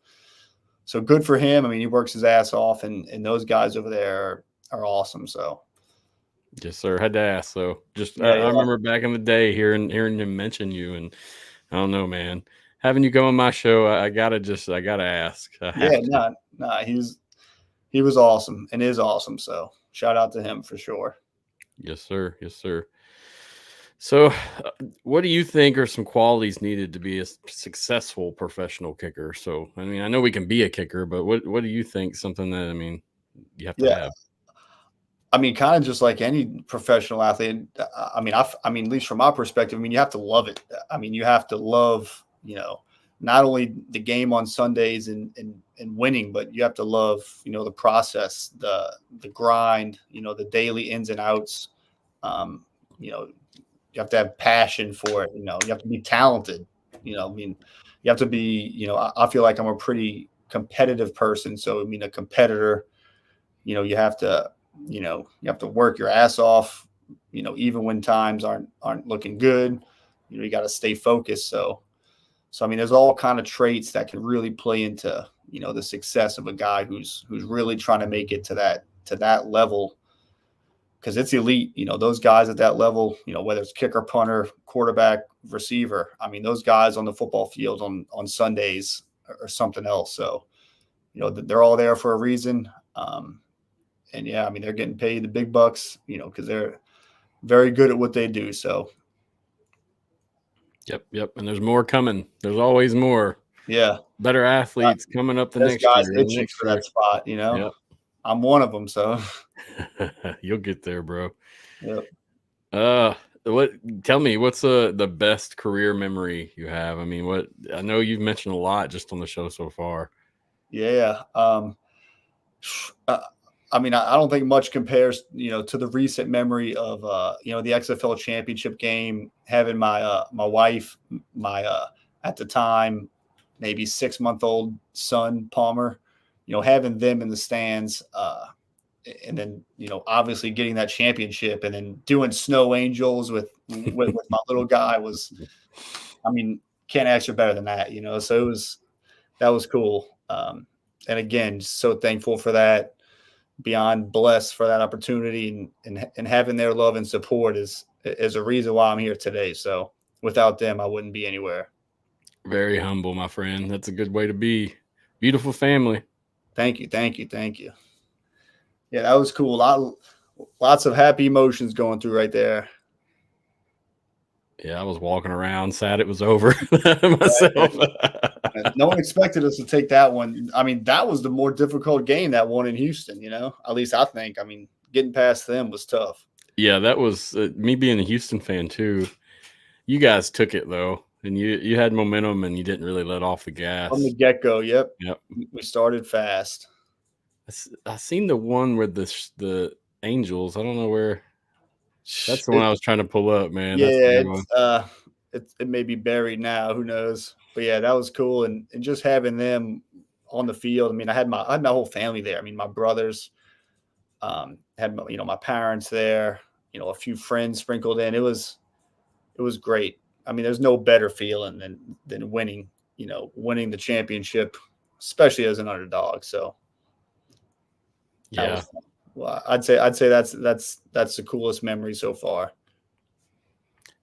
good for him. I mean, he works his ass off, and those guys over there are awesome. So, yes, sir. Had to ask. So, I remember back in the day hearing him mention you, and I don't know, man. Having you come on my show, I gotta ask. He was awesome and is awesome. So, shout out to him for sure. Yes, sir. Yes, sir. So, what do you think are some qualities needed to be a successful professional kicker? So, I mean, I know we can be a kicker, but what do you think? Something that you have to have. I mean, kind of just like any professional athlete. I mean, at least from my perspective, I mean, you have to love it. I mean, you have to love, not only the game on Sundays and winning, but you have to love, the process, the grind, the daily ins and outs. You have to have passion for it. You have to be talented. I mean, you have to be, I feel like I'm a pretty competitive person. So, I mean, a competitor, you have to work your ass off, even when times aren't looking good, you got to stay focused. So, I mean, there's all kind of traits that can really play into, the success of a guy who's really trying to make it to that level. Because it's elite, those guys at that level, whether it's kicker, punter, quarterback, receiver. I mean, those guys on the football field on Sundays are something else. So, they're all there for a reason. And yeah, I mean, they're getting paid the big bucks, because they're very good at what they do. So. Yep. And there's more coming. There's always more. Yeah. Better athletes coming up the next guys year. itching for that spot, Yep. I'm one of them, so you'll get there, bro. Yep. Tell me, what's the best career memory you have? I mean, I know you've mentioned a lot just on the show so far. Yeah. I mean, I don't think much compares, to the recent memory of, the XFL championship game, having my wife, at the time, maybe 6-month-old son, Palmer, having them in the stands, and then, obviously getting that championship and then doing snow angels with my little guy was, I mean, can't ask for better than that, so that was cool. And again, so thankful for that, beyond blessed for that opportunity, and having their love and support is a reason why I'm here today. So without them, I wouldn't be anywhere. Very humble, my friend. That's a good way to be. Beautiful family. Thank you. Yeah, that was cool. Lots of happy emotions going through right there. Yeah, I was walking around, sad it was over myself. No one expected us to take that one. I mean, that was the more difficult game, that one in Houston, at least I think. I mean, getting past them was tough. Yeah, that was me being a Houston fan too. You guys took it though, and you had momentum, and you didn't really let off the gas. From the get-go, yep. We started fast. I seen the one with the Angels. I don't know where. That's the one I was trying to pull up, man. Yeah, it may be buried now. Who knows? But yeah, that was cool, and just having them on the field. I mean, I had my whole family there. I mean, my brothers, had my parents there. A few friends sprinkled in. It was great. I mean, there's no better feeling than winning. Winning the championship, especially as an underdog. So. Yeah. Well, I'd say that's the coolest memory so far.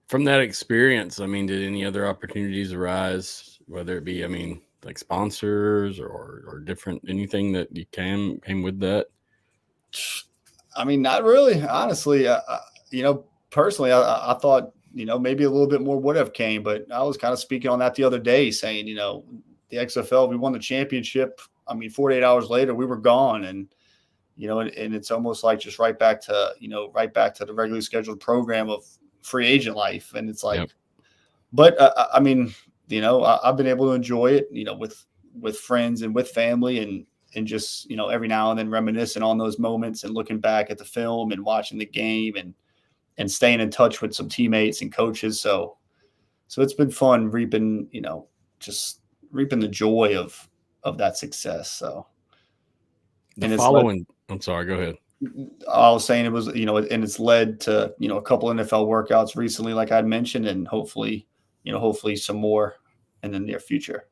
From that experience, I mean, did any other opportunities arise, whether it be, I mean, like sponsors or different, anything that you came with that? I mean, not really, honestly. Personally, I thought, maybe a little bit more would have came, but I was kind of speaking on that the other day, saying, the XFL, we won the championship. I mean, 48 hours later, we were gone, and it's almost like just right back to the regularly scheduled program of free agent life. And it's like, but I mean, I've been able to enjoy it, with friends and with family, and just, every now and then reminiscing on those moments and looking back at the film and watching the game and staying in touch with some teammates and coaches. So it's been fun reaping, just reaping the joy of that success. So I'm sorry, go ahead. I was saying it was, and it's led to, a couple NFL workouts recently, like I'd mentioned, and hopefully some more in the near future.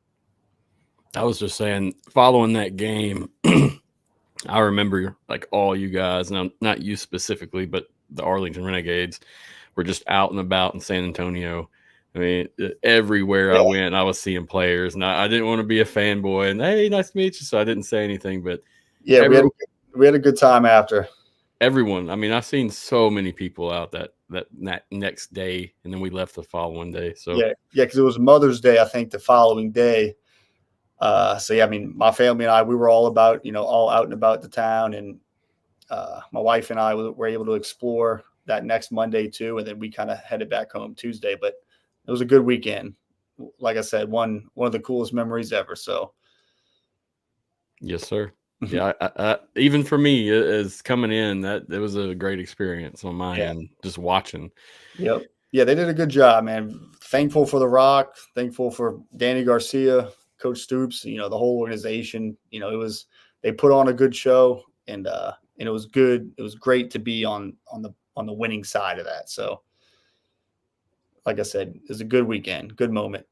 I was just saying, following that game, I remember like all you guys, now not you specifically, but the Arlington Renegades were just out and about in San Antonio. I mean, everywhere I went, I was seeing players, and I didn't want to be a fanboy. And hey, nice to meet you, so I didn't say anything. But yeah, we had a good time after. Everyone, I mean, I've seen so many people out that next day, and then we left the following day. So yeah, because it was Mother's Day, I think, the following day. So yeah, I mean, my family and I, we were all about, all out and about the town, and my wife and I were able to explore that next Monday too, and then we kind of headed back home Tuesday. But it was a good weekend. Like I said, one of the coolest memories ever. So yes, sir. Yeah, I, even for me as coming in, that it was a great experience on my end, just watching. Yep. Yeah, they did a good job, man. Thankful for The Rock. Thankful for Danny Garcia, Coach Stoops. The whole organization. They put on a good show, and it was good. It was great to be on the winning side of that. So, like I said, it was a good weekend, good moment.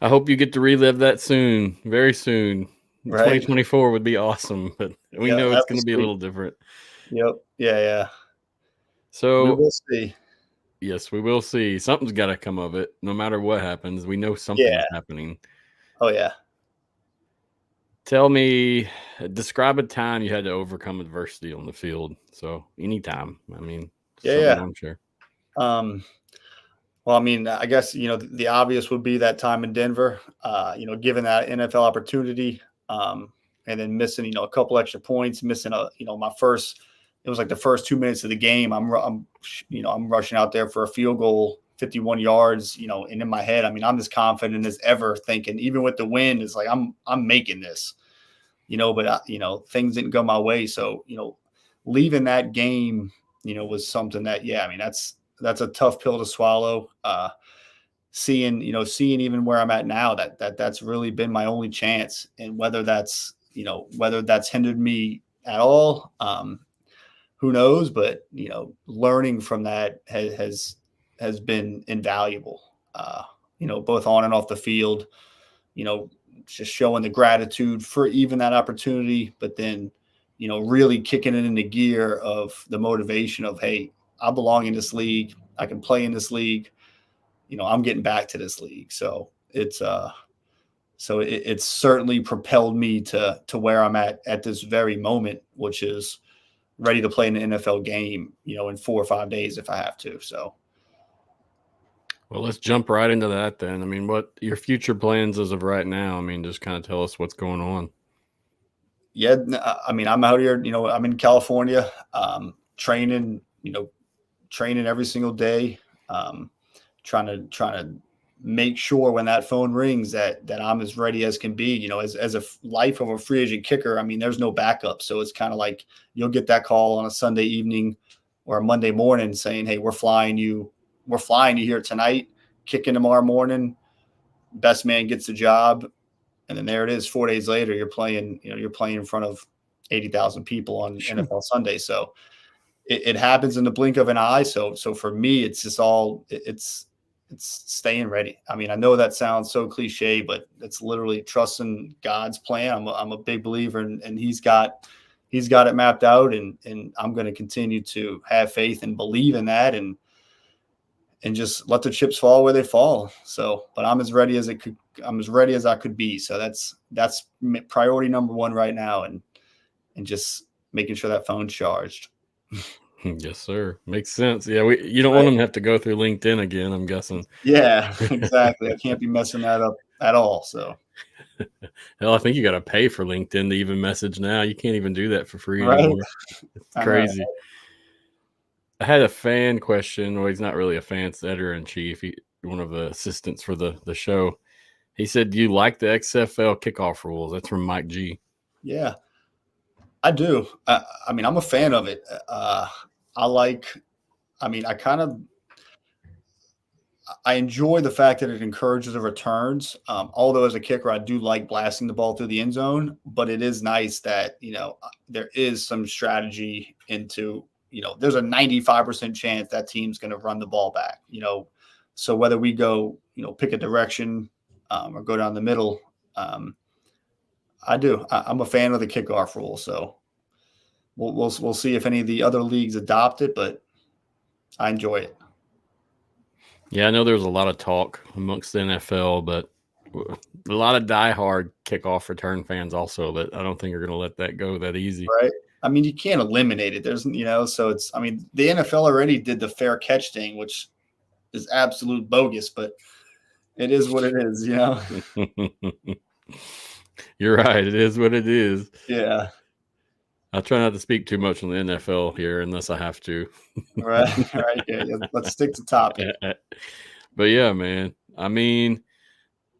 I hope you get to relive that soon, very soon. Right. 2024 would be awesome, but we know it's going to be a little different. Yep. Yeah. So we will see. Yes, we will see. Something's got to come of it. No matter what happens, we know something's happening. Oh, yeah. Tell me, describe a time you had to overcome adversity on the field. So anytime. I mean, I'm sure. Well, I mean, I guess, the obvious would be that time in Denver, given that NFL opportunity, and then missing, a couple extra points, missing it was like the first 2 minutes of the game. I'm rushing out there for a field goal, 51 yards, and in my head, I mean, I'm as confident as ever, thinking even with the win, it's like, I'm making this, but things didn't go my way. So, leaving that game, was something that, I mean, that's a tough pill to swallow. Seeing even where I'm at now, that's really been my only chance. And whether that's hindered me at all, who knows? But learning from that has been invaluable. Both on and off the field. Just showing the gratitude for even that opportunity, but then really kicking it into gear of the motivation of, hey, I belong in this league. I can play in this league. I'm getting back to this league. So it's certainly propelled me to where I'm at this very moment, which is ready to play in an NFL game, in 4 or 5 days if I have to. So. Well, let's jump right into that then. I mean, what your future plans as of right now? I mean, just kind of tell us what's going on. Yeah. I mean, I'm out here, I'm in California, training every single day, trying to make sure when that phone rings that I'm as ready as can be. As a life of a free agent kicker, I mean, there's no backup. So it's kind of like you'll get that call on a Sunday evening or a Monday morning saying, hey, we're flying you here tonight, kicking tomorrow morning, best man gets the job. And then there it is. 4 days later, you're playing in front of 80,000 people on NFL Sunday. So it happens in the blink of an eye. So for me, it's just it's staying ready. I mean, I know that sounds so cliche, but it's literally trusting God's plan. I'm a big believer, and He's got it mapped out, and I'm going to continue to have faith and believe in that, and just let the chips fall where they fall. So, but I'm as ready as I could be. So that's priority number one right now, and just making sure that phone's charged. Yes, sir. Makes sense. Yeah, you don't want them to have to go through LinkedIn again, I'm guessing. Yeah, exactly. I can't be messing that up at all. So, hell, I think you got to pay for LinkedIn to even message now. You can't even do that for free anymore. It's crazy. I had a fan question. Well, he's not really a fan, it's the editor-in-chief. One of the assistants for the show. He said, "Do you like the XFL kickoff rules?" That's from Mike G. Yeah, I do. I mean, I'm a fan of it. I enjoy the fact that it encourages the returns. Although as a kicker, I do like blasting the ball through the end zone, but it is nice that, there is some strategy into, there's a 95% chance that team's going to run the ball back, so whether we go, pick a direction or go down the middle, I'm a fan of the kickoff rule. So we'll see if any of the other leagues adopt it, but I enjoy it. Yeah, I know there's a lot of talk amongst the NFL, but a lot of diehard kickoff return fans also that I don't think are going to let that go that easy. Right. I mean, you can't eliminate it. There's, so it's, I mean, the NFL already did the fair catch thing, which is absolute bogus, but it is what it is, You're right. It is what it is. Yeah. I try not to speak too much on the NFL here unless I have to. Right. Right. Yeah. Let's stick to topic. But yeah, man, I mean,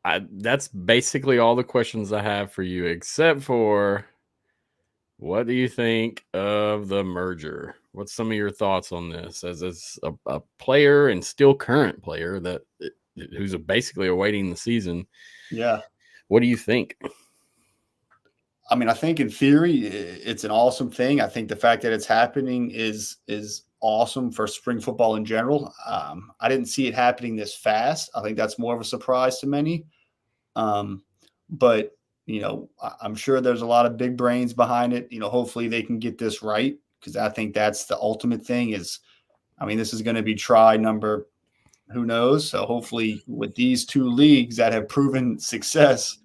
that's basically all the questions I have for you, except for what do you think of the merger? What's some of your thoughts on this as a player and still current player who's basically awaiting the season? Yeah. What do you think? I mean, I think in theory, it's an awesome thing. I think the fact that it's happening is awesome for spring football in general. I didn't see it happening this fast. I think that's more of a surprise to many. But, I'm sure there's a lot of big brains behind it. Hopefully they can get this right, because I think that's the ultimate thing is, I mean, this is going to be try number, who knows? So hopefully with these two leagues that have proven success,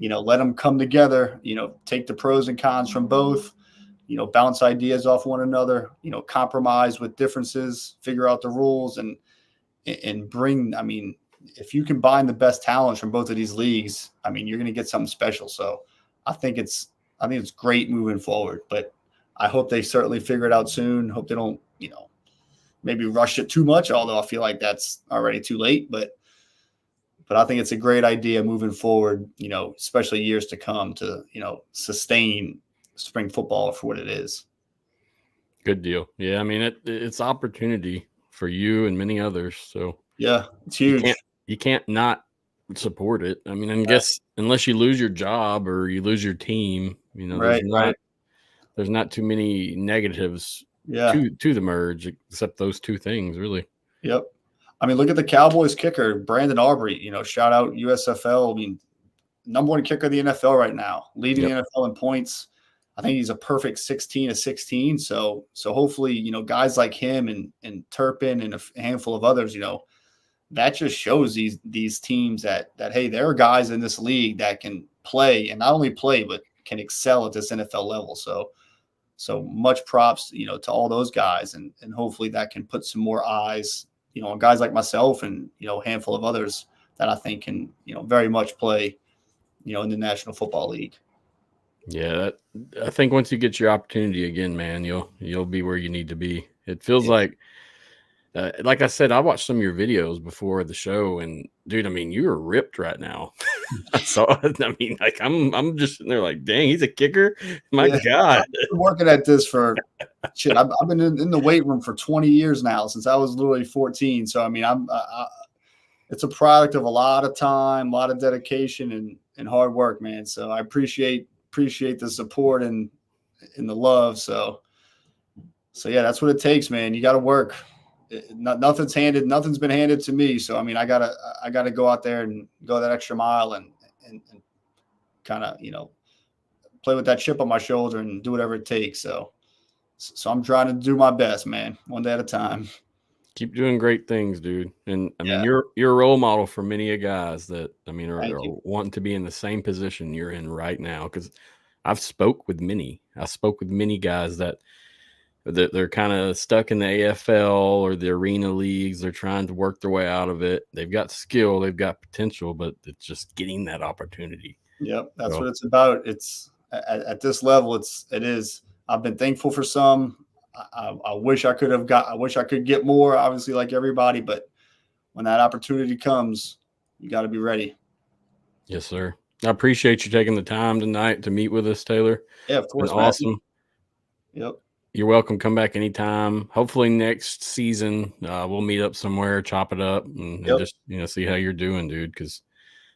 let them come together, take the pros and cons from both, bounce ideas off one another, compromise with differences, figure out the rules and bring, I mean, if you combine the best talents from both of these leagues, I mean, you're going to get something special. So I think it's great moving forward, but I hope they certainly figure it out soon. Hope they don't, maybe rush it too much, although I feel like that's already too late, but I think it's a great idea moving forward, especially years to come to, sustain spring football for what it is. Good deal. Yeah. I mean, it's opportunity for you and many others. So yeah, it's huge. You can't not support it. I mean, I guess unless you lose your job or you lose your team, there's not too many negatives to the merge, except those two things, really. Yep. I mean, look at the Cowboys kicker, Brandon Aubrey, shout out USFL. I mean, number one kicker of the NFL right now, leading the NFL in points. I think he's a perfect 16-16. So hopefully, guys like him and Turpin and a handful of others, that just shows these teams that, hey, there are guys in this league that can play, and not only play, but can excel at this NFL level. So much props, to all those guys. And hopefully that can put some more eyes, on guys like myself and, a handful of others that I think can, very much play, in the National Football League. Yeah. I think once you get your opportunity again, man, you'll be where you need to be. It feels like I said, I watched some of your videos before the show, and dude, I mean, you're ripped right now. I mean, like I'm just sitting there like, dang, he's a kicker. My God, I've been working at this for shit. I've been in the weight room for 20 years now, since I was literally 14. So I mean, it's a product of a lot of time, a lot of dedication, and hard work, man. So I appreciate the support and the love. So yeah, that's what it takes, man. You got to work. Nothing's been handed to me. So, I mean, I gotta go out there and go that extra mile and kind of, play with that chip on my shoulder and do whatever it takes. So I'm trying to do my best, man, one day at a time. Keep doing great things, dude. And I mean, you're a role model for many guys that, I mean, are wanting to be in the same position you're in right now. Cause I spoke with many guys that they're kind of stuck in the AFL or the arena leagues. They're trying to work their way out of it. They've got skill, they've got potential, but it's just getting that opportunity. Yep. That's what it's about. It's at this level. It is. I've been thankful for some. I wish I could get more, obviously, like everybody, but when that opportunity comes, you got to be ready. Yes, sir. I appreciate you taking the time tonight to meet with us, Taylor. Yeah, of It's been course, Matthew. awesome. Yep. You're welcome. Come back anytime. Hopefully next season, we'll meet up somewhere, chop it up, and Yep. just see how you're doing, dude. Because,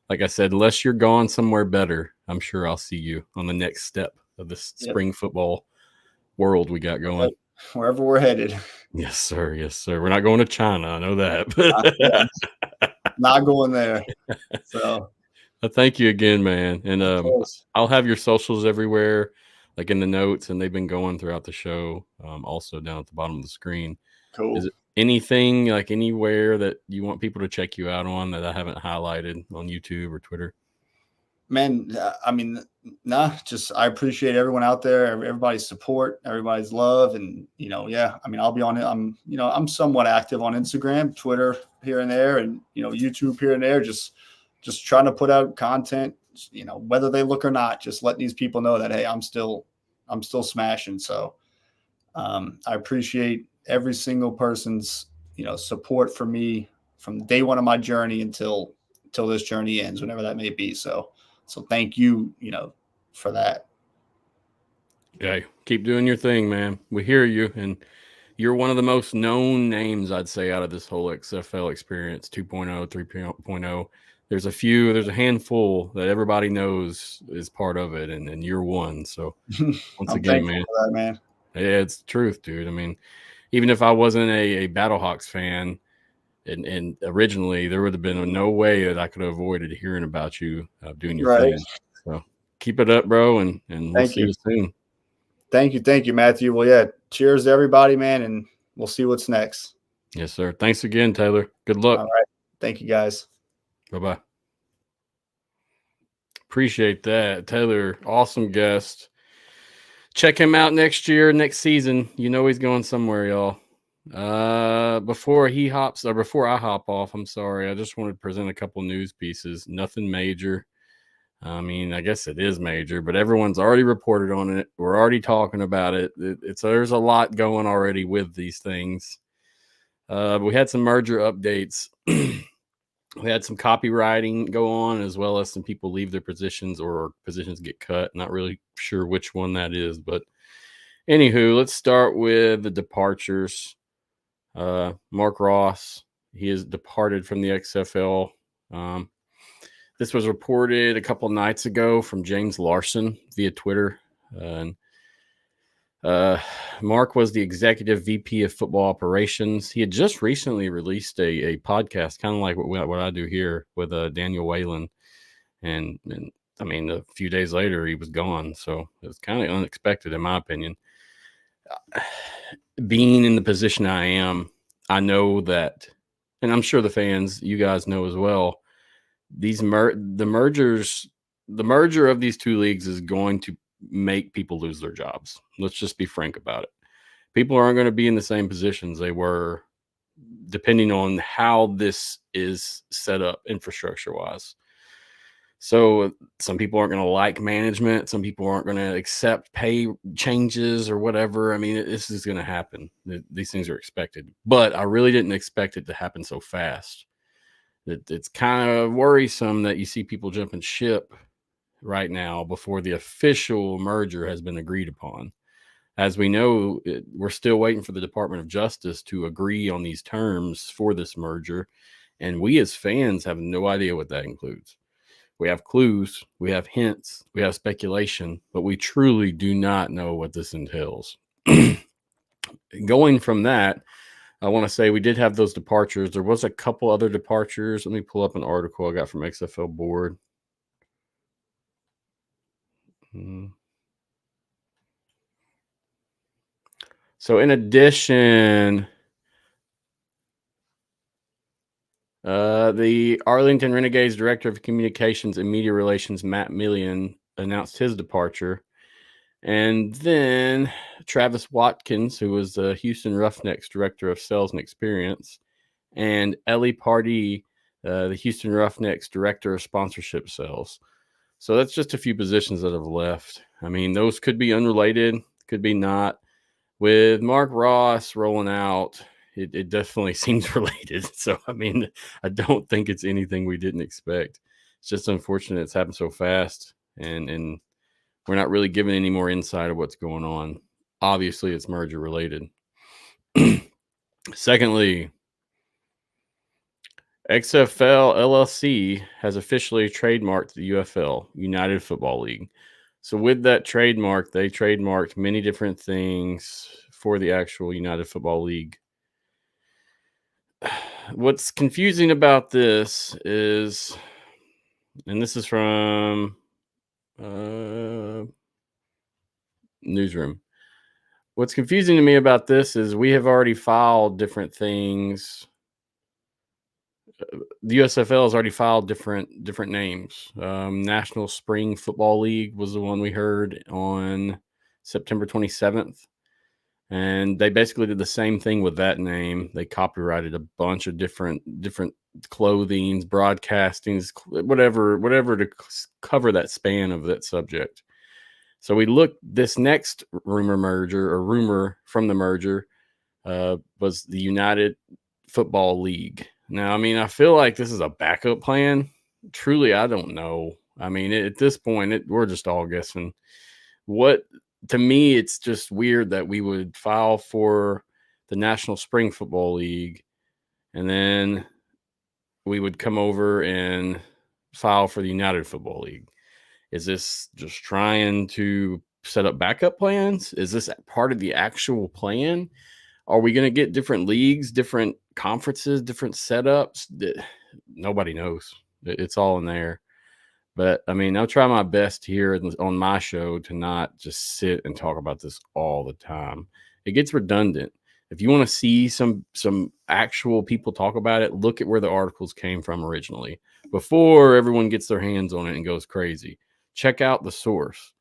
like I said, unless you're gone somewhere better, I'm sure I'll see you on the next step of this Yep. spring football world we got going. Yep. Wherever we're headed. Yes, sir. Yes, sir. We're not going to China. I know that. Not going there. So Thank you again, man. And of course. I'll have your socials everywhere, like in the notes, and they've been going throughout the show, also down at the bottom of the screen. Cool. Is it anything like anywhere that you want people to check you out on that I haven't highlighted on YouTube or Twitter? Man, I mean, just I appreciate everyone out there, everybody's support, everybody's love, and yeah. I mean, I'll be on it. I'm somewhat active on Instagram, Twitter here and there, and YouTube here and there. Just trying to put out content. Whether they look or not, just letting these people know that hey, I'm still smashing. So I appreciate every single person's support for me from day one of my journey until this journey ends, whenever that may be. So thank you, for that. Yeah, keep doing your thing, man. We hear you, and you're one of the most known names, I'd say, out of this whole XFL experience, 2.0, 3.0. There's a handful that everybody knows is part of it, and you're one. So once I'm again, thankful for that, man. yeah, it's the truth, dude. I mean, even if I wasn't a BattleHawks fan, and originally there would have been no way that I could have avoided hearing about you doing your thing. So keep it up, bro, and we'll see you soon. Thank you, Matthew. Well, yeah, cheers to everybody, man, and we'll see what's next. Yes, sir. Thanks again, Taylor. Good luck. All right. Thank you, guys. Bye-bye. Appreciate that. Taylor, awesome guest. Check him out next year, next season. He's going somewhere, y'all. Before I hop off, I'm sorry. I just wanted to present a couple news pieces. Nothing major. I mean, I guess it is major, but everyone's already reported on it. We're already talking about it. There's a lot going already with these things. We had some merger updates. We had some copywriting go on, as well as some people leave their positions or positions get cut. Not really sure which one that is, but anywho, let's start with the departures. Marc Ross, he has departed from the XFL. This was reported a couple nights ago from James Larson via Twitter. Marc was the executive VP of football operations. He had just recently released a podcast, kind of like what I do here with Daniel Whalen. And I mean, a few days later, he was gone. So it was kind of unexpected, in my opinion. Being in the position I am, I know that, and I'm sure the fans, you guys know as well, the merger of these two leagues is going to make people lose their jobs. Let's just be frank about it. People aren't going to be in the same positions they were, depending on how this is set up infrastructure wise. So some people aren't going to like management. Some people aren't going to accept pay changes or whatever. I mean, this is going to happen. These things are expected, but I really didn't expect it to happen so fast. It's kind of worrisome that you see people jumping ship right now before the official merger has been agreed upon. As we know, we're still waiting for the Department of Justice to agree on these terms for this merger, and we as fans have no idea what that includes. We have clues, we have hints, we have speculation, but we truly do not know what this entails. Going from that, I want to say we did have those departures. There was a couple other departures. Let me pull up an article I got from XFL Board. So in addition, the Arlington Renegades Director of Communications and Media Relations, Matt Millian, announced his departure. And then Travis Watkins, who was the Houston Roughnecks Director of Sales and Experience, and Ellie Pardee, the Houston Roughnecks Director of Sponsorship Sales. So that's just a few positions that have left. I mean, those could be unrelated, could be not. With Marc Ross rolling out, it definitely seems related. So, I mean, I don't think it's anything we didn't expect. It's just unfortunate it's happened so fast, and we're not really given any more insight of what's going on. Obviously, it's merger related. Secondly, XFL LLC has officially trademarked the UFL, United Football League. So with that trademark, they trademarked many different things for the actual United Football League. What's confusing about this is, and this is from Newsroom. What's confusing to me about this is we have already filed different things. The USFL has already filed different names. National Spring Football League was the one we heard on September 27th. And they basically did the same thing with that name. They copyrighted a bunch of different clothings, broadcastings, whatever to cover that span of that subject. So we looked, this next rumor from the merger was the United Football League. Now, I mean, I feel like this is a backup plan. Truly, I don't know. I mean, at this point, we're just all guessing. To me, it's just weird that we would file for the National Spring Football League, and then we would come over and file for the United Football League. Is this just trying to set up backup plans? Is this part of the actual plan? Are we going to get different leagues, different conferences, different setups? Nobody knows. It's all in there. But, I mean, I'll try my best here on my show to not just sit and talk about this all the time. It gets redundant. If you want to see some actual people talk about it, look at where the articles came from originally before everyone gets their hands on it and goes crazy. Check out the source.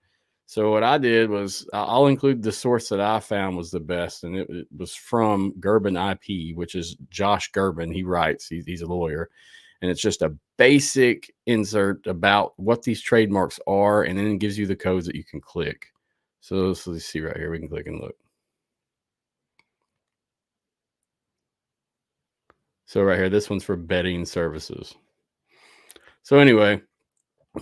So what I did was I'll include the source that I found was the best, and it was from Gerben IP, which is Josh Gerben. He writes, he's a lawyer, and it's just a basic insert about what these trademarks are, and then it gives you the codes that you can click. So let's see right here. We can click and look. So right here, this one's for betting services. So anyway,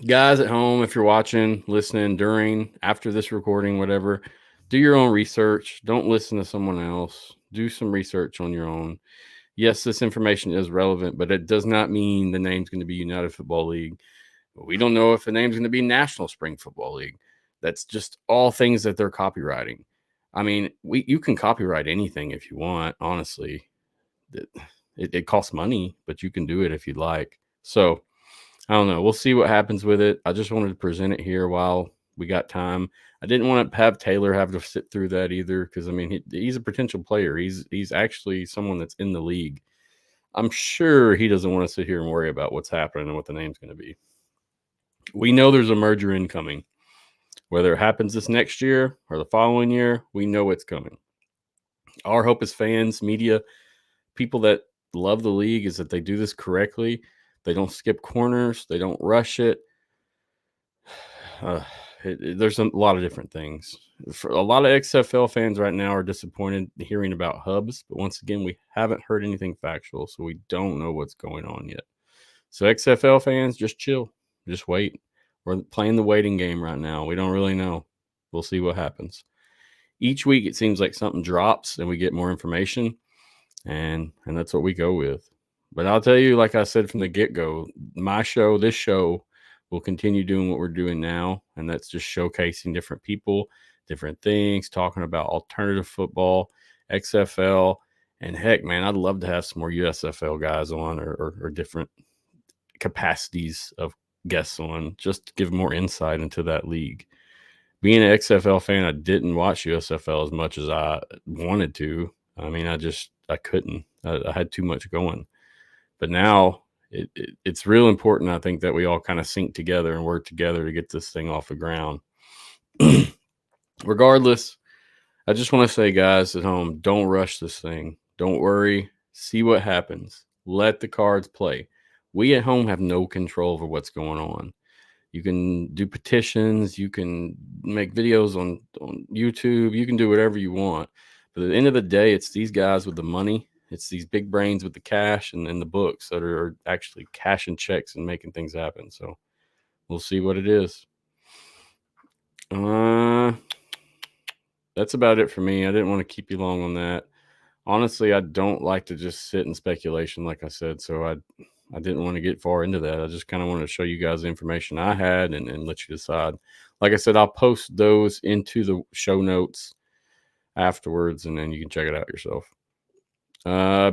guys at home, if you're watching, listening, during, after this recording, whatever, do your own research. Don't listen to someone else. Do some research on your own. Yes, this information is relevant, but it does not mean the name's going to be United Football League. We don't know if the name's going to be National Spring Football League. That's just all things that they're copywriting. I mean, you can copyright anything if you want, honestly. It costs money, but you can do it if you'd like. So, I don't know. We'll see what happens with it. I just wanted to present it here while we got time. I didn't want to have Taylor have to sit through that either, because, I mean, he's a potential player. He's actually someone that's in the league. I'm sure he doesn't want to sit here and worry about what's happening and what the name's going to be. We know there's a merger incoming. Whether it happens this next year or the following year, we know it's coming. Our hope as fans, media, people that love the league is that they do this correctly. They don't skip corners. They don't rush it. There's a lot of different things. For a lot of XFL fans right now are disappointed hearing about hubs, but once again, we haven't heard anything factual, so we don't know what's going on yet. So XFL fans, just chill. Just wait. We're playing the waiting game right now. We don't really know. We'll see what happens. Each week, it seems like something drops and we get more information, and that's what we go with. But I'll tell you, like I said from the get-go, this show will continue doing what we're doing now, and that's just showcasing different people, different things, talking about alternative football, XFL, and heck, man, I'd love to have some more USFL guys on or different capacities of guests on, just to give more insight into that league. Being an XFL fan, I didn't watch USFL as much as I wanted to. I mean, I couldn't. I had too much going. But now it's real important, I think, that we all kind of sync together and work together to get this thing off the ground. Regardless, I just want to say, guys at home, don't rush this thing. Don't worry. See what happens. Let the cards play. We at home have no control over what's going on. You can do petitions. You can make videos on YouTube. You can do whatever you want. But at the end of the day, it's these guys with the money. It's these big brains with the cash and the books that are actually cashing checks and making things happen. So we'll see what it is. That's about it for me. I didn't want to keep you long on that. Honestly, I don't like to just sit in speculation, like I said. So I didn't want to get far into that. I just kind of wanted to show you guys the information I had and let you decide. Like I said, I'll post those into the show notes afterwards, and then you can check it out yourself.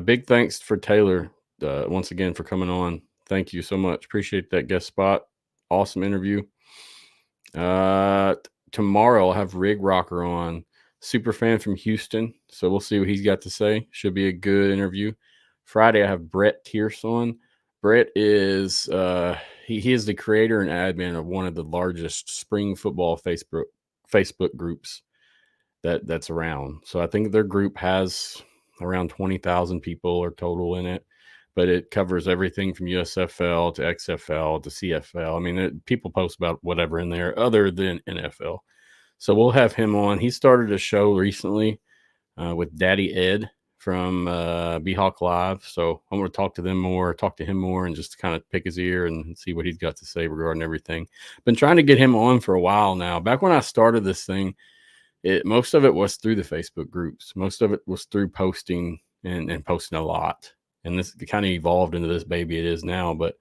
Big thanks for Taylor once again for coming on. Thank you so much. Appreciate that guest spot. Awesome interview. Tomorrow I'll have Rig Rocker on, super fan from Houston. So we'll see what he's got to say. Should be a good interview. Friday I have Brett Tierce on. Brett is he is the creator and admin of one of the largest spring football Facebook groups that's around. So I think their group has around 20,000 people or total in it, but it covers everything from USFL to XFL to CFL. I mean, people post about whatever in there other than NFL. So we'll have him on. He started a show recently with Daddy Ed from BattleHawks Live. So I'm going to talk to him more, and just kind of pick his ear and see what he's got to say regarding everything. Been trying to get him on for a while now. Back when I started this thing, most of it was through the Facebook groups. Most of it was through posting and posting a lot. And this kind of evolved into this baby it is now, but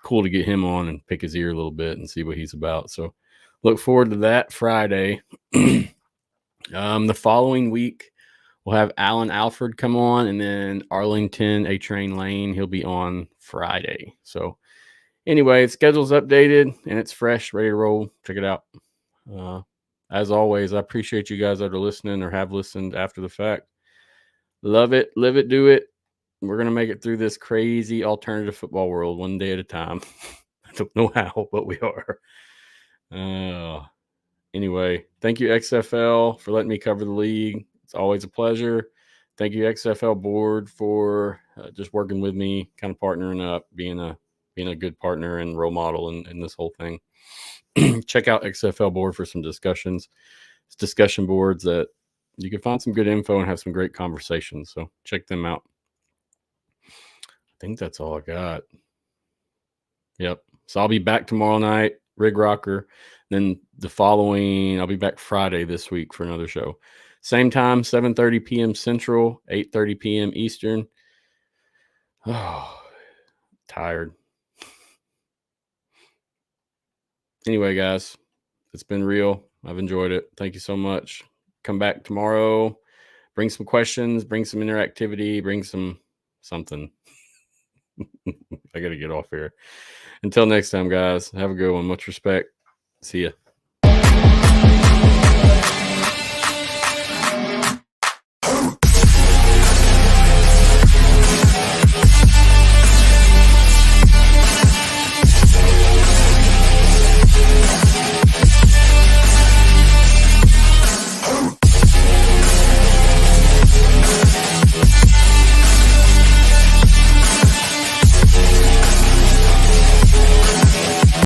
cool to get him on and pick his ear a little bit and see what he's about. So look forward to that Friday. The following week, we'll have Alan Alford come on, and then Arlington, A-Train Lane, he'll be on Friday. So anyway, schedule's updated and it's fresh, ready to roll. Check it out. As always, I appreciate you guys that are listening or have listened after the fact. Love it, live it, do it. We're going to make it through this crazy alternative football world one day at a time. I don't know how, but we are. Anyway, thank you, XFL, for letting me cover the league. It's always a pleasure. Thank you, XFL board, for just working with me, kind of partnering up, being a good partner and role model in this whole thing. Check out XFL board for some discussions. It's discussion boards that you can find some good info and have some great conversations. So check them out. I think that's all I got. Yep. So I'll be back tomorrow night, Rig Rocker. Then the following, I'll be back Friday this week for another show. Same time, 7:30 p.m. Central, 8:30 p.m. Eastern. Oh, tired. Anyway, guys, it's been real. I've enjoyed it. Thank you so much. Come back tomorrow. Bring some questions. Bring some interactivity. Bring something. I got to get off here. Until next time, guys, have a good one. Much respect. See ya.